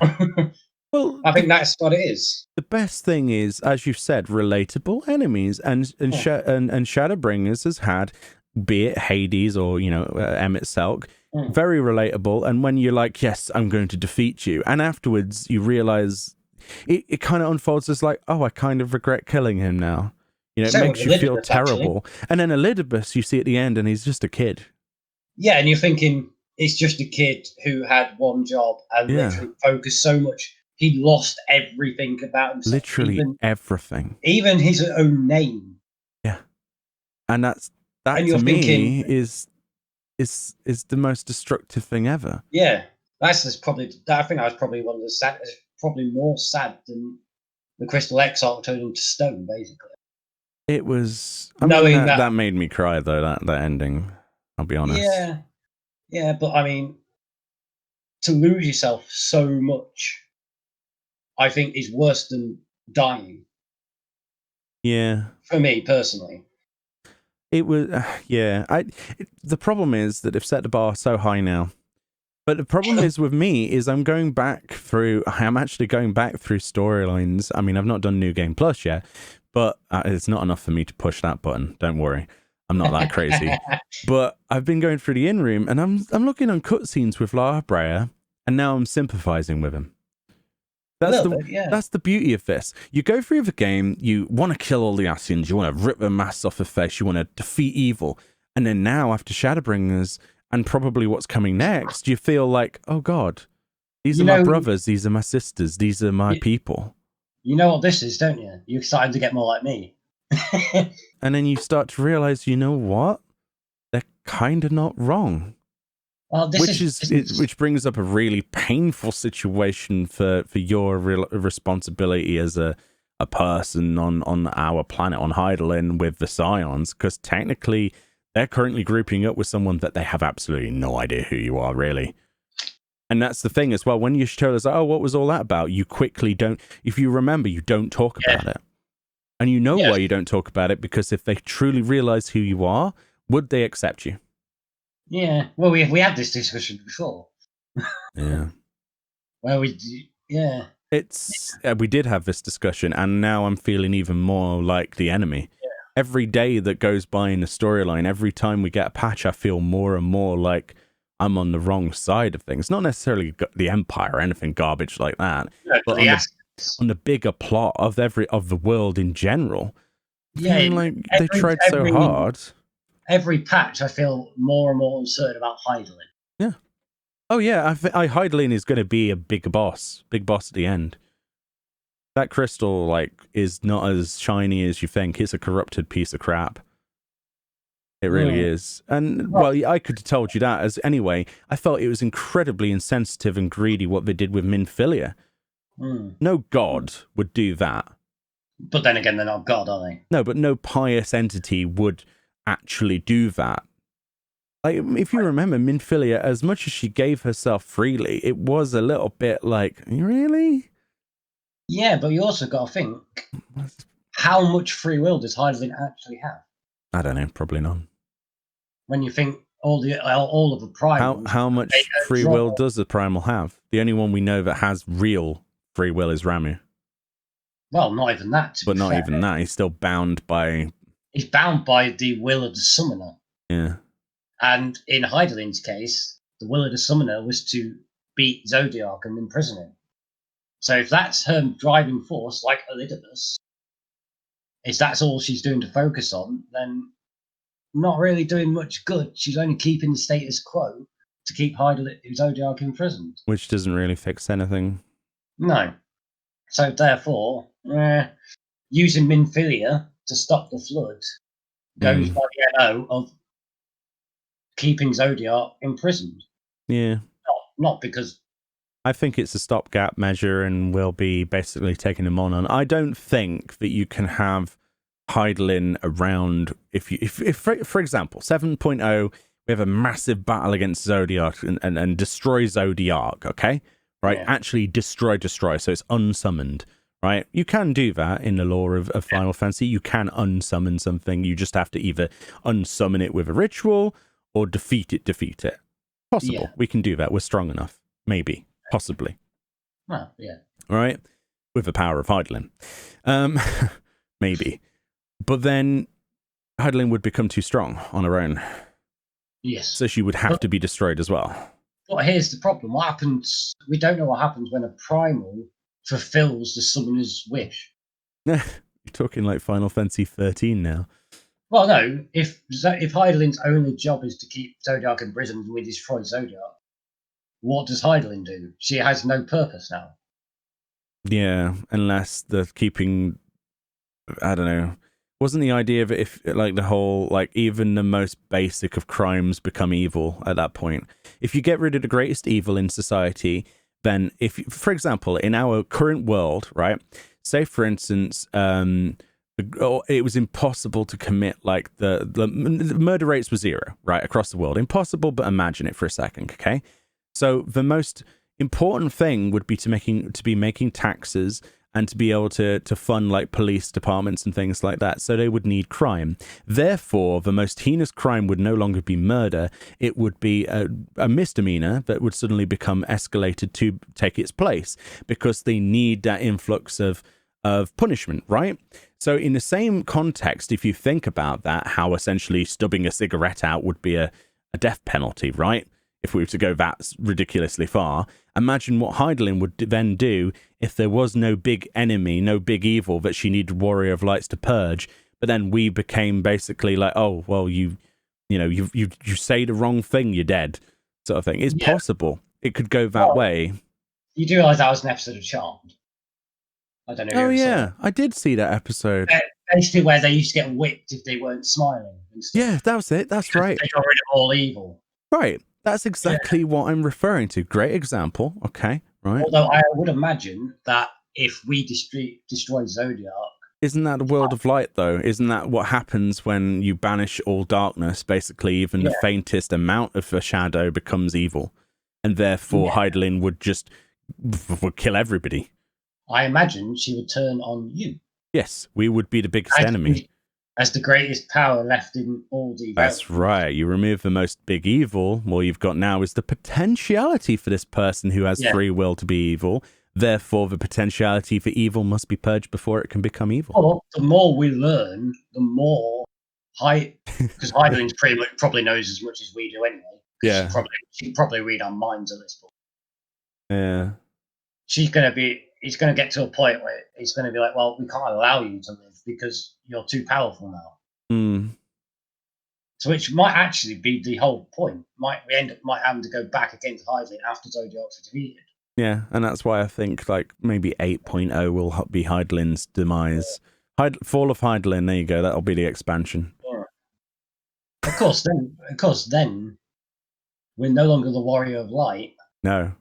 Well, I think that's what it is. the best thing is, as you've said, relatable enemies, and Shadowbringers has had, be it Hades or Emmett Selk, very relatable. And when you're like, yes, I'm going to defeat you, and afterwards you realize it kind of unfolds as like, oh, I kind of regret killing him now. It makes you feel terrible. Actually. And then Elidibus, you see at the end, and he's just a kid. Yeah, and you're thinking it's just a kid who had one job and literally focused so much. He lost everything about himself. Literally everything. Even his own name. Yeah. And that to me is the most destructive thing ever. Yeah. I think that was probably one of the saddest, probably more sad than the Crystal Exarch turned into stone, basically. It was that made me cry though, that ending. I'll be honest. Yeah. Yeah, but I mean, to lose yourself so much, I think is worse than dying. Yeah. For me personally. It was the problem is that they've set the bar so high now. But the problem is with me is I'm actually going back through storylines. I mean, I've not done New Game Plus yet, but it's not enough for me to push that button. Don't worry. I'm not that crazy. But I've been going through the in-room, and I'm looking on cutscenes with Larbrea, and now I'm sympathizing with him. That's the beauty of this. You go through the game, you want to kill all the Ascians, you want to rip their masks off their face, you want to defeat evil, and then now, after Shadowbringers, and probably what's coming next, you feel like, oh God, these are my brothers, these are my sisters, these are my people. You know what this is, don't you? You're starting to get more like me. And then you start to realize, you know what? They're kind of not wrong. Well, which brings up a really painful situation for your responsibility as a person on our planet, on Hydaelyn, with the Scions, because technically they're currently grouping up with someone that they have absolutely no idea who you are, really. And that's the thing as well. When you tell us, oh, what was all that about? You quickly don't, if you remember, you don't talk about it. And you know why you don't talk about it, because if they truly realize who you are, would they accept you? Yeah. Well, we had this discussion before. Yeah. Well, we did have this discussion, and now I'm feeling even more like the enemy. Yeah. Every day that goes by in the storyline, every time we get a patch, I feel more and more like I'm on the wrong side of things. Not necessarily the Empire or anything garbage like that, but on the bigger plot of the world in general. Yeah, like they tried so hard. Every patch, I feel more and more uncertain about Hydaelyn. Yeah. Oh yeah, Hydaelyn is going to be a big boss at the end. That crystal is not as shiny as you think. It's a corrupted piece of crap. It really is. And well, I could have told you that as anyway. I felt it was incredibly insensitive and greedy what they did with Minfilia. No god would do that. But then again, they're not god, are they? No, but no pious entity would actually do that. Like, if you remember, Minfilia, as much as she gave herself freely, it was a little bit like, really? Yeah, but you also got to think, how much free will does Hydaelyn actually have? I don't know, probably none. When you think all of the primals... How much free will does the primal have? The only one we know that has real free will is Ramuh. Well, not even that. But not even that. He's still bound by... He's bound by the will of the summoner. Yeah. And in Hydaelyn's case, the will of the summoner was to beat Zodiark and imprison him. So if that's her driving force, like Elidibus, if that's all she's doing to focus on, then not really doing much good. She's only keeping the status quo to keep Zodiark imprisoned. Which doesn't really fix anything. No. So therefore, using Minfilia to stop the flood goes by the MO of keeping Zodiark imprisoned. Yeah. Not because... I think it's a stopgap measure and we'll be basically taking him on. And I don't think that you can have Hydaelyn around if for example, 7.0, we have a massive battle against Zodiark and destroy Zodiark, okay? Right? Yeah. Actually destroy, so it's unsummoned. Right, you can do that in the lore of Final Fantasy. You can unsummon something. You just have to either unsummon it with a ritual or defeat it. Possible. Yeah. We can do that. We're strong enough. Maybe. Possibly. Well, yeah. All right, with the power of Hydaelyn. Maybe. But then Hydaelyn would become too strong on her own. Yes. So she would have to be destroyed as well. But here's the problem. What happens? We don't know what happens when a primal fulfills the summoner's wish. You're talking like Final Fantasy 13 now. Well, no. If Hydaelyn's only job is to keep Zodiac in prison and we destroy Zodiac, what does Hydaelyn do? She has no purpose now. Yeah, unless the keeping... I don't know. Wasn't the idea of if, like, the whole, like, even the most basic of crimes become evil at that point? If you get rid of the greatest evil in society, then if, for example, in our current world, right, say, for instance, it was impossible to commit, like, the murder rates were 0, right, across the world. Impossible, but imagine it for a second, okay? So the most important thing would be to be making taxes and to be able to fund like police departments and things like that. So they would need crime. Therefore, the most heinous crime would no longer be murder. It would be a misdemeanor that would suddenly become escalated to take its place because they need that influx of punishment, right? So in the same context, if you think about that, how essentially stubbing a cigarette out would be a death penalty, right? If we were to go that ridiculously far, imagine what Hydaelyn would then do if there was no big enemy, no big evil that she needed Warrior of Lights to purge. But then we became basically like, oh, well, you say the wrong thing, you're dead, sort of thing. It's possible. It could go that way. You do realise that was an episode of Charmed? I don't know. Oh yeah, I did see that episode. Basically, where they used to get whipped if they weren't smiling. And stuff. Yeah, that was it. That's right. They got rid of all evil. Right. That's exactly what I'm referring to. Great example. Okay, right. Although I would imagine that if we destroy Zodiac... Isn't that the world of light, though? Isn't that what happens when you banish all darkness? Basically, even the faintest amount of a shadow becomes evil. And therefore, Hydaelyn would kill everybody. I imagine she would turn on you. Yes, we would be the biggest enemy. As the greatest power left in all the... That's right. You remove the most big evil. What you've got now is the potentiality for this person who has free will to be evil. Therefore, the potentiality for evil must be purged before it can become evil. Well, the more we learn, the more... Because Hydaelyn probably knows as much as we do anyway. Yeah. She'd probably read our minds at this point. Yeah. It's going to get to a point where it's going to be like, well, we can't allow you to live because you're too powerful now. So which might actually be the whole point. Might having to go back against Hydaelyn after Zodiac's defeated. Yeah, and that's why I think like maybe 8.0 will be Hydaelyn's demise. Fall of Hydaelyn, there you go, that'll be the expansion. Yeah. Of course then we're no longer the Warrior of Light. No.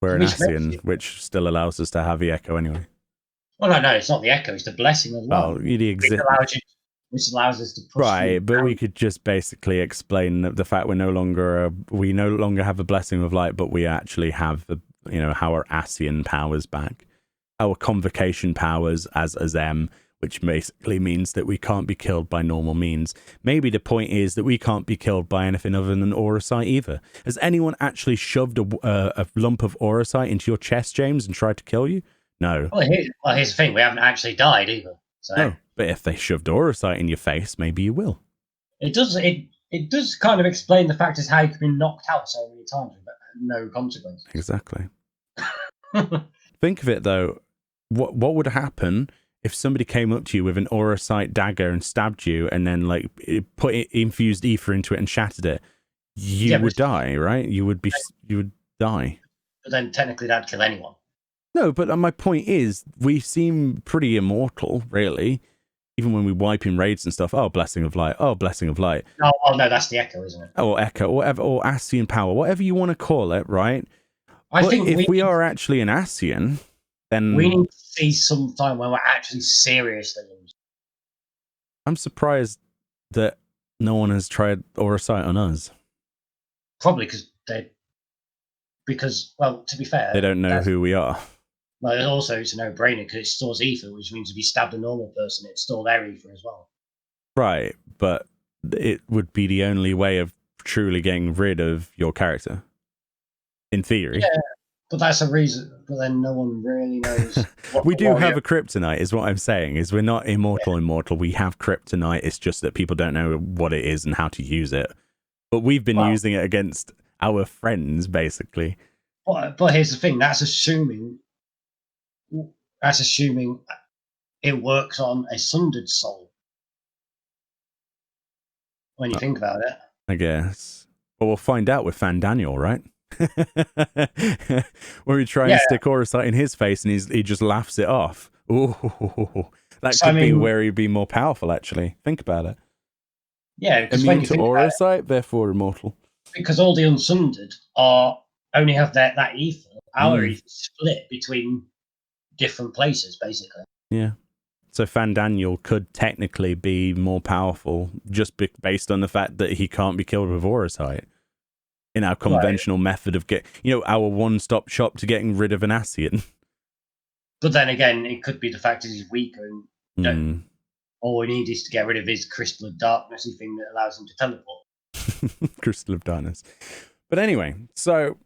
We're an Ascian, which still allows us to have the Echo anyway. Well, no, it's not the Echo. It's the Blessing of Light. Oh, which allows us to push. Right, but we could just basically explain the fact we no longer have a Blessing of Light, but we actually have our Ascian powers back, our Convocation powers as a Zem, which basically means that we can't be killed by normal means. Maybe the point is that we can't be killed by anything other than Auracite either. Has anyone actually shoved a lump of Auracite into your chest, James, and tried to kill you? No. Well, here's the thing. We haven't actually died either. So. No, but if they shoved Auracite in your face, maybe you will. It does kind of explain the fact is how you've been knocked out so many times with no consequences. Exactly. Think of it, though. What would happen if somebody came up to you with an Auracite dagger and stabbed you and then like infused ether into it and shattered it? You would die, right? You would die. But then technically that'd kill anyone. No, but my point is, we seem pretty immortal, really. Even when we wipe in raids and stuff. Oh, Blessing of Light. Oh, Blessing of Light. Oh no, that's the Echo, isn't it? Oh, Echo, or whatever, or Ascian power, whatever you want to call it, right? I think if we are actually an Ascian, then we need to see some time when we're actually seriously losing. I'm surprised that no one has tried Auracite on us. Probably because, well, to be fair, they don't know who we are. Well, also it's a no-brainer because it stores ether, which means if you stabbed a normal person, it stole their ether as well. Right, but it would be the only way of truly getting rid of your character, in theory. Yeah. But that's a reason. But then no one really knows. We do have a kryptonite, is what I'm saying. Is we're not immortal. We have kryptonite. It's just that people don't know what it is and how to use it. But we've been using it against our friends, basically. But here's the thing. That's assuming it works on a sundered soul. When you think about it, I guess. But we'll find out with Fan Daniel, right? When we try and stick Orosite in his face and he just laughs it off. Ooh, that could be where he'd be more powerful, actually. Think about it. Yeah, because immune to Orosite, therefore immortal. Because all the unsundered only have that ether. Our ether split between different places, basically. Yeah. So Fan Daniel could technically be more powerful just based on the fact that he can't be killed with Orosite. In our conventional method of our one-stop shop to getting rid of an Ascian. But then again, it could be the fact that he's weaker and all we need is to get rid of his crystal of darknessy thing that allows him to teleport. Crystal of darkness. But anyway, so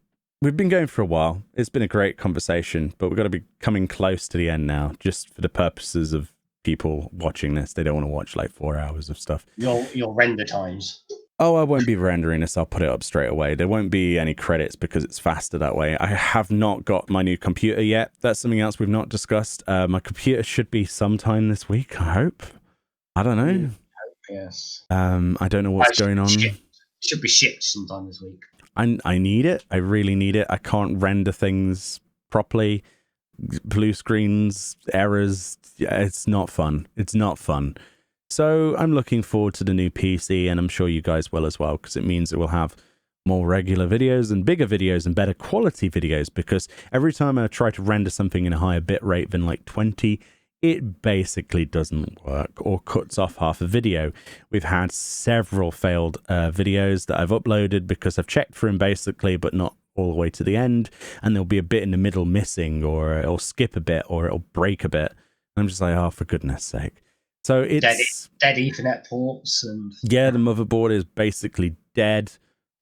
we've been going for a while. It's been a great conversation, but we've got to be coming close to the end now, just for the purposes of people watching this. They don't want to watch like 4 hours of stuff. Your render times. Oh, I won't be rendering this. I'll put it up straight away. There won't be any credits because it's faster that way. I have not got my new computer yet. That's something else we've not discussed. My computer should be sometime this week, I hope. I don't know. Yes. I don't know what's going on. It should be shipped sometime this week. I need it. I really need it. I can't render things properly. Blue screens, errors. Yeah, it's not fun. It's not fun. So I'm looking forward to the new PC, and I'm sure you guys will as well, because it means it will have more regular videos and bigger videos and better quality videos, because every time I try to render something in a higher bit rate than like 20, it basically doesn't work or cuts off half a video. We've had several failed videos that I've uploaded because I've checked for them basically, but not all the way to the end, and there'll be a bit in the middle missing, or it'll skip a bit, or it'll break a bit. And I'm just like, oh, for goodness sake. So it's dead Ethernet ports, and the motherboard is basically dead.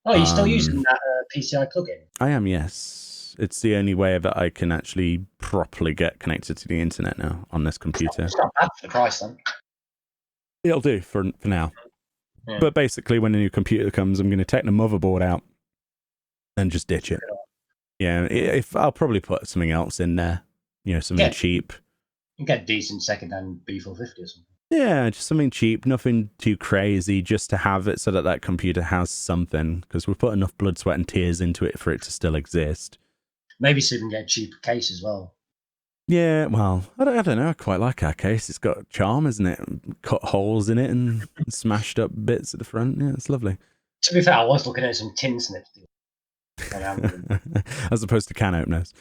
Oh, you're still using that PCI plugin? I am, yes. It's the only way that I can actually properly get connected to the internet now on this computer. It's not bad for the price, then. It'll do for now. Yeah. But basically, when a new computer comes, I'm going to take the motherboard out and just ditch it. Yeah, if I'll probably put something else in there, something cheap. You can get decent second-hand B450 or something. Yeah, just something cheap, nothing too crazy, just to have it so that computer has something, because we put enough blood, sweat, and tears into it for it to still exist. Maybe so we can get a cheaper case as well. Yeah, well, I don't know. I quite like our case. It's got charm, isn't it? Cut holes in it and smashed up bits at the front. Yeah, it's lovely. To be fair, I was looking at some tin snips. As opposed to can openers.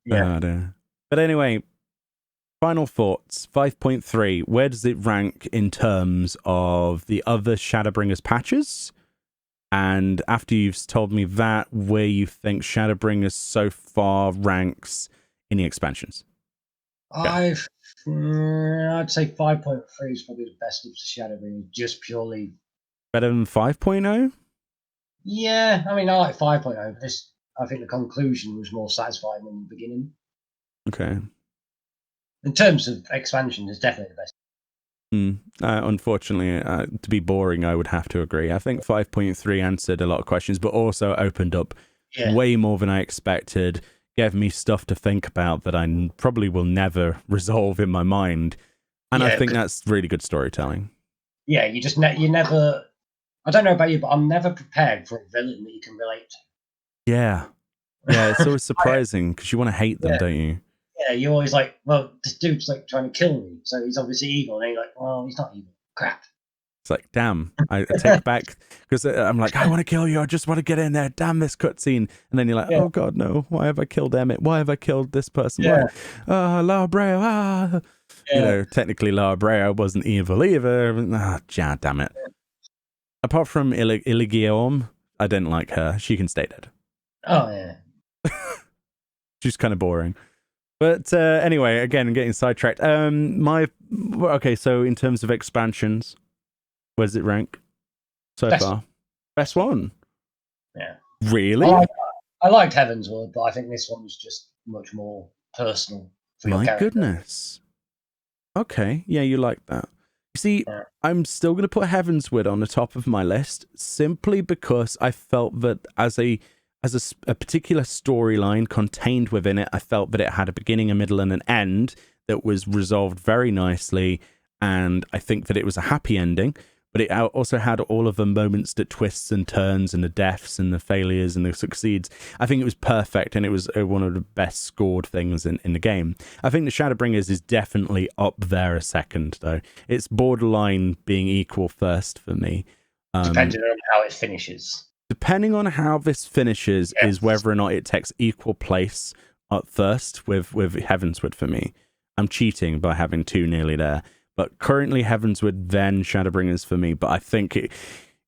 Yeah. But anyway, final thoughts. 5.3. Where does it rank in terms of the other Shadowbringers patches? And after you've told me that, where you think Shadowbringers so far ranks in the expansions? I'd say 5.3 is probably the best of Shadowbringers, just purely better than 5.0. Yeah, I mean, I like 5.0, but I think the conclusion was more satisfying than the beginning. Okay. In terms of expansion, it's definitely the best. Unfortunately, to be boring, I would have to agree. I think 5.3 answered a lot of questions, but also opened up way more than I expected. Gave me stuff to think about that I probably will never resolve in my mind. And I think that's really good storytelling. Yeah, you just you never... I don't know about you, but I'm never prepared for a villain that you can relate to. Yeah. Yeah, it's always surprising because you want to hate them, don't you? Yeah, you're always like, well, this dude's like trying to kill me, so he's obviously evil. And then you're like, well, he's not evil. Crap. It's like, damn, I take back, because I'm like, I want to kill you. I just want to get in there. Damn this cutscene. And then you're like, oh God, no. Why have I killed Emmett? Why have I killed this person? Yeah. Lara Breo. Technically Lara Breo wasn't evil either. Damn it. Apart from Illigiorm, I didn't like her. She can stay dead. Oh, yeah. She's kind of boring. But anyway, again, I'm getting sidetracked. Okay, so in terms of expansions, where does it rank so far? Best one? Yeah. Really? I liked Heavensward, but I think this one was just much more personal for your My character. goodness. Okay, yeah, you like that. You see, Yeah. I'm still going to put Heavensward on the top of my list simply because I felt that as a particular storyline contained within it, I felt that it had a beginning, a middle, and an end that was resolved very nicely, and I think that it was a happy ending. But it also had all of the moments that twists and turns and the deaths and the failures and the succeeds. I think it was perfect, and it was one of the best scored things in the game. I think the Shadowbringers is definitely up there a second, though. It's borderline being equal first for me. Depending on how it finishes. Depending on how this finishes is whether or not it takes equal place at first with Heavensward for me. I'm cheating by having two nearly there. But currently Heavensward, then Shadowbringers for me. But I think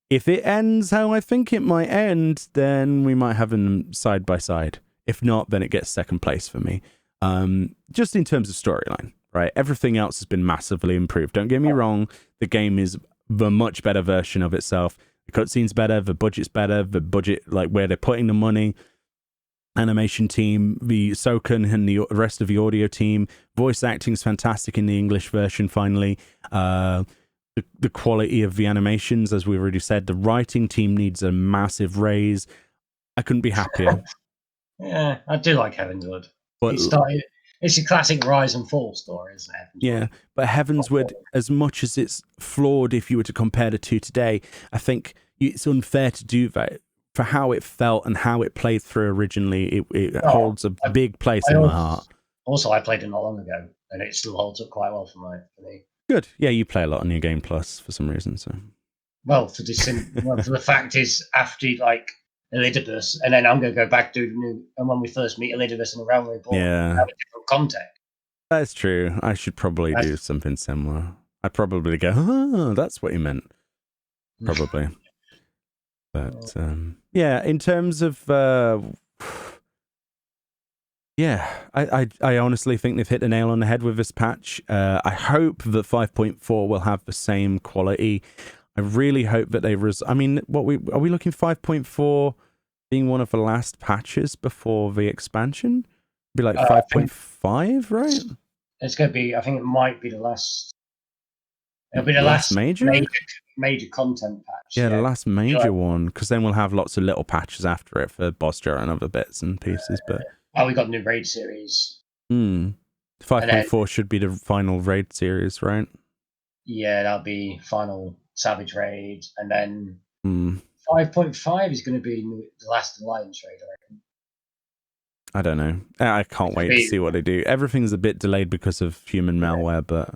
if it ends how I think it might end, then we might have them side by side. If not, then it gets second place for me. Just in terms of storyline, right? Everything else has been massively improved. Don't get me wrong. The game is the much better version of itself. The cutscene's better. The budget's better. The budget, like where they're putting the money. Animation team, the Soken and the rest of the audio team. Voice acting's fantastic in the English version, finally. The quality of the animations, as we've already said. The writing team needs a massive raise. I couldn't be happier. Yeah, I do like Heavensward. But It's a classic rise and fall story, isn't it? Yeah, but Heavensward, as much as it's flawed if you were to compare the two today, I think it's unfair to do that. For how it felt and how it played through originally, it holds a big place in my heart. Also, I played it not long ago, and it still holds up quite well for me. Good. Yeah, you play a lot on your Game Plus for some reason. So, well, for the fact is, after like Elidibus, and then I'm going to go back to the new. And when we first meet Elidibus in the Realm Report, have a different context. That's true. I should probably do something similar. I'd probably go, oh, that's what you meant. Probably. But yeah, in terms of I honestly think they've hit the nail on the head with this patch. I hope that 5.4 will have the same quality. I really hope that they I mean, are we looking 5.4 being one of the last patches before the expansion? Be like 5.5, right? It's going to be. I think it might be the last. It'll be the last major content patch. Yeah, the last major one, because then we'll have lots of little patches after it for Bosjar and other bits and pieces. But we got new raid series. 5.4 should be the final raid series, right? Yeah, that'll be final Savage raid, and then 5.5 is going to be the last Alliance raid, I reckon. I don't know. I can't wait to see what they do. Everything's a bit delayed because of human malware, but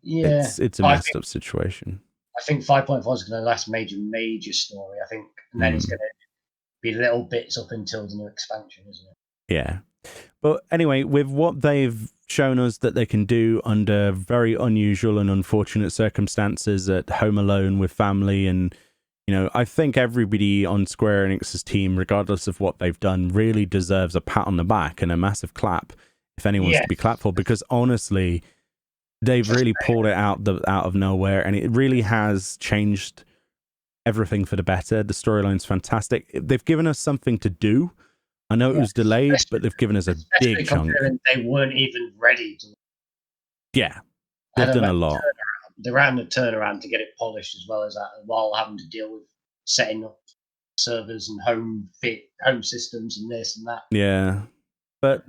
yeah, it's a messed up situation. I think 5.4 is going to be the last major story. I think, and then it's going to be little bits up until the new expansion, isn't it? Yeah. But anyway, with what they've shown us that they can do under very unusual and unfortunate circumstances at home alone with family, and I think everybody on Square Enix's team, regardless of what they've done, really deserves a pat on the back and a massive clap, if anyone's to be clapped for, because honestly, they've really pulled it out of nowhere, and it really has changed everything for the better. The storyline's fantastic. They've given us something to do. I know it was delayed, but they've given us a big chunk. They weren't even ready to. Yeah, they've done a lot. They ran the turnaround to get it polished as well as that, while having to deal with setting up servers and home systems and this and that. Yeah, but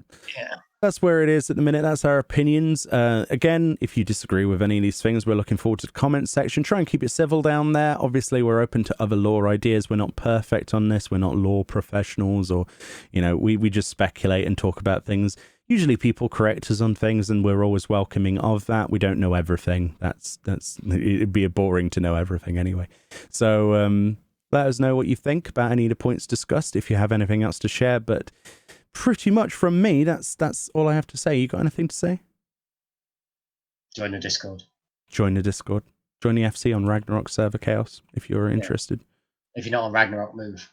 that's where it is at the minute. That's our opinions. Again, if you disagree with any of these things, we're looking forward to the comments section. Try and keep it civil down there. Obviously, we're open to other lore ideas. We're not perfect on this. We're not lore professionals, or we just speculate and talk about things. Usually people correct us on things, and we're always welcoming of that. We don't know everything. It'd be boring to know everything anyway. So let us know what you think about any of the points discussed, if you have anything else to share. But pretty much from me, that's all I have to say. You got anything to say? Join the Discord. Join the Discord. Join the FC on Ragnarok Server Chaos if you're interested. If you're not on Ragnarok, move.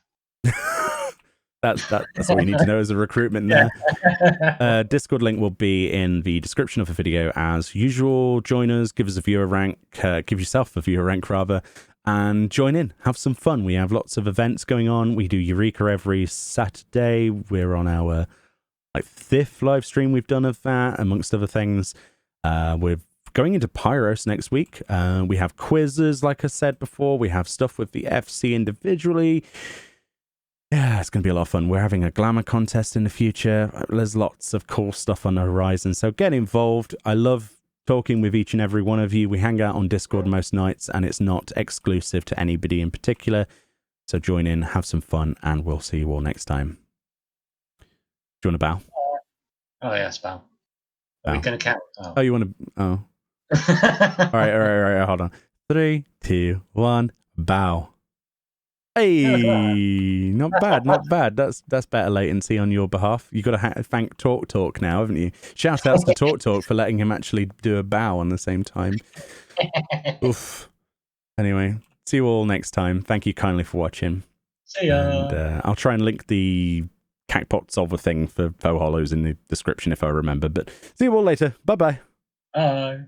That's all you need to know as a recruitment there. Discord link will be in the description of the video as usual. Join us, give us a viewer rank, give yourself a viewer rank rather. and join in, have some fun. We have lots of events going on. We do Eureka every Saturday. We're on our 5th live stream we've done of that, amongst other things. We're going into Pyros next week. We have quizzes, like I said before. We have stuff with the FC individually. Yeah, it's going to be a lot of fun. We're having a glamour contest in the future. There's lots of cool stuff on the horizon, so get involved. I love talking with each and every one of you. We hang out on Discord most nights, and it's not exclusive to anybody in particular. So join in, have some fun, and we'll see you all next time. Do you want to bow? Oh, yes, bow. Are we going to count? Oh, you want to... Oh. All right, hold on. 3, 2, 1, bow. Hey, not bad. That's better latency on your behalf. You got to thank Talk now, haven't you? Shout outs to Talk for letting him actually do a bow on the same time. Oof. Anyway, see you all next time. Thank you kindly for watching. See ya. And I'll try and link the Cactpot Solver thing for Faux Hollows in the description if I remember. But see you all later. Bye-bye. Bye.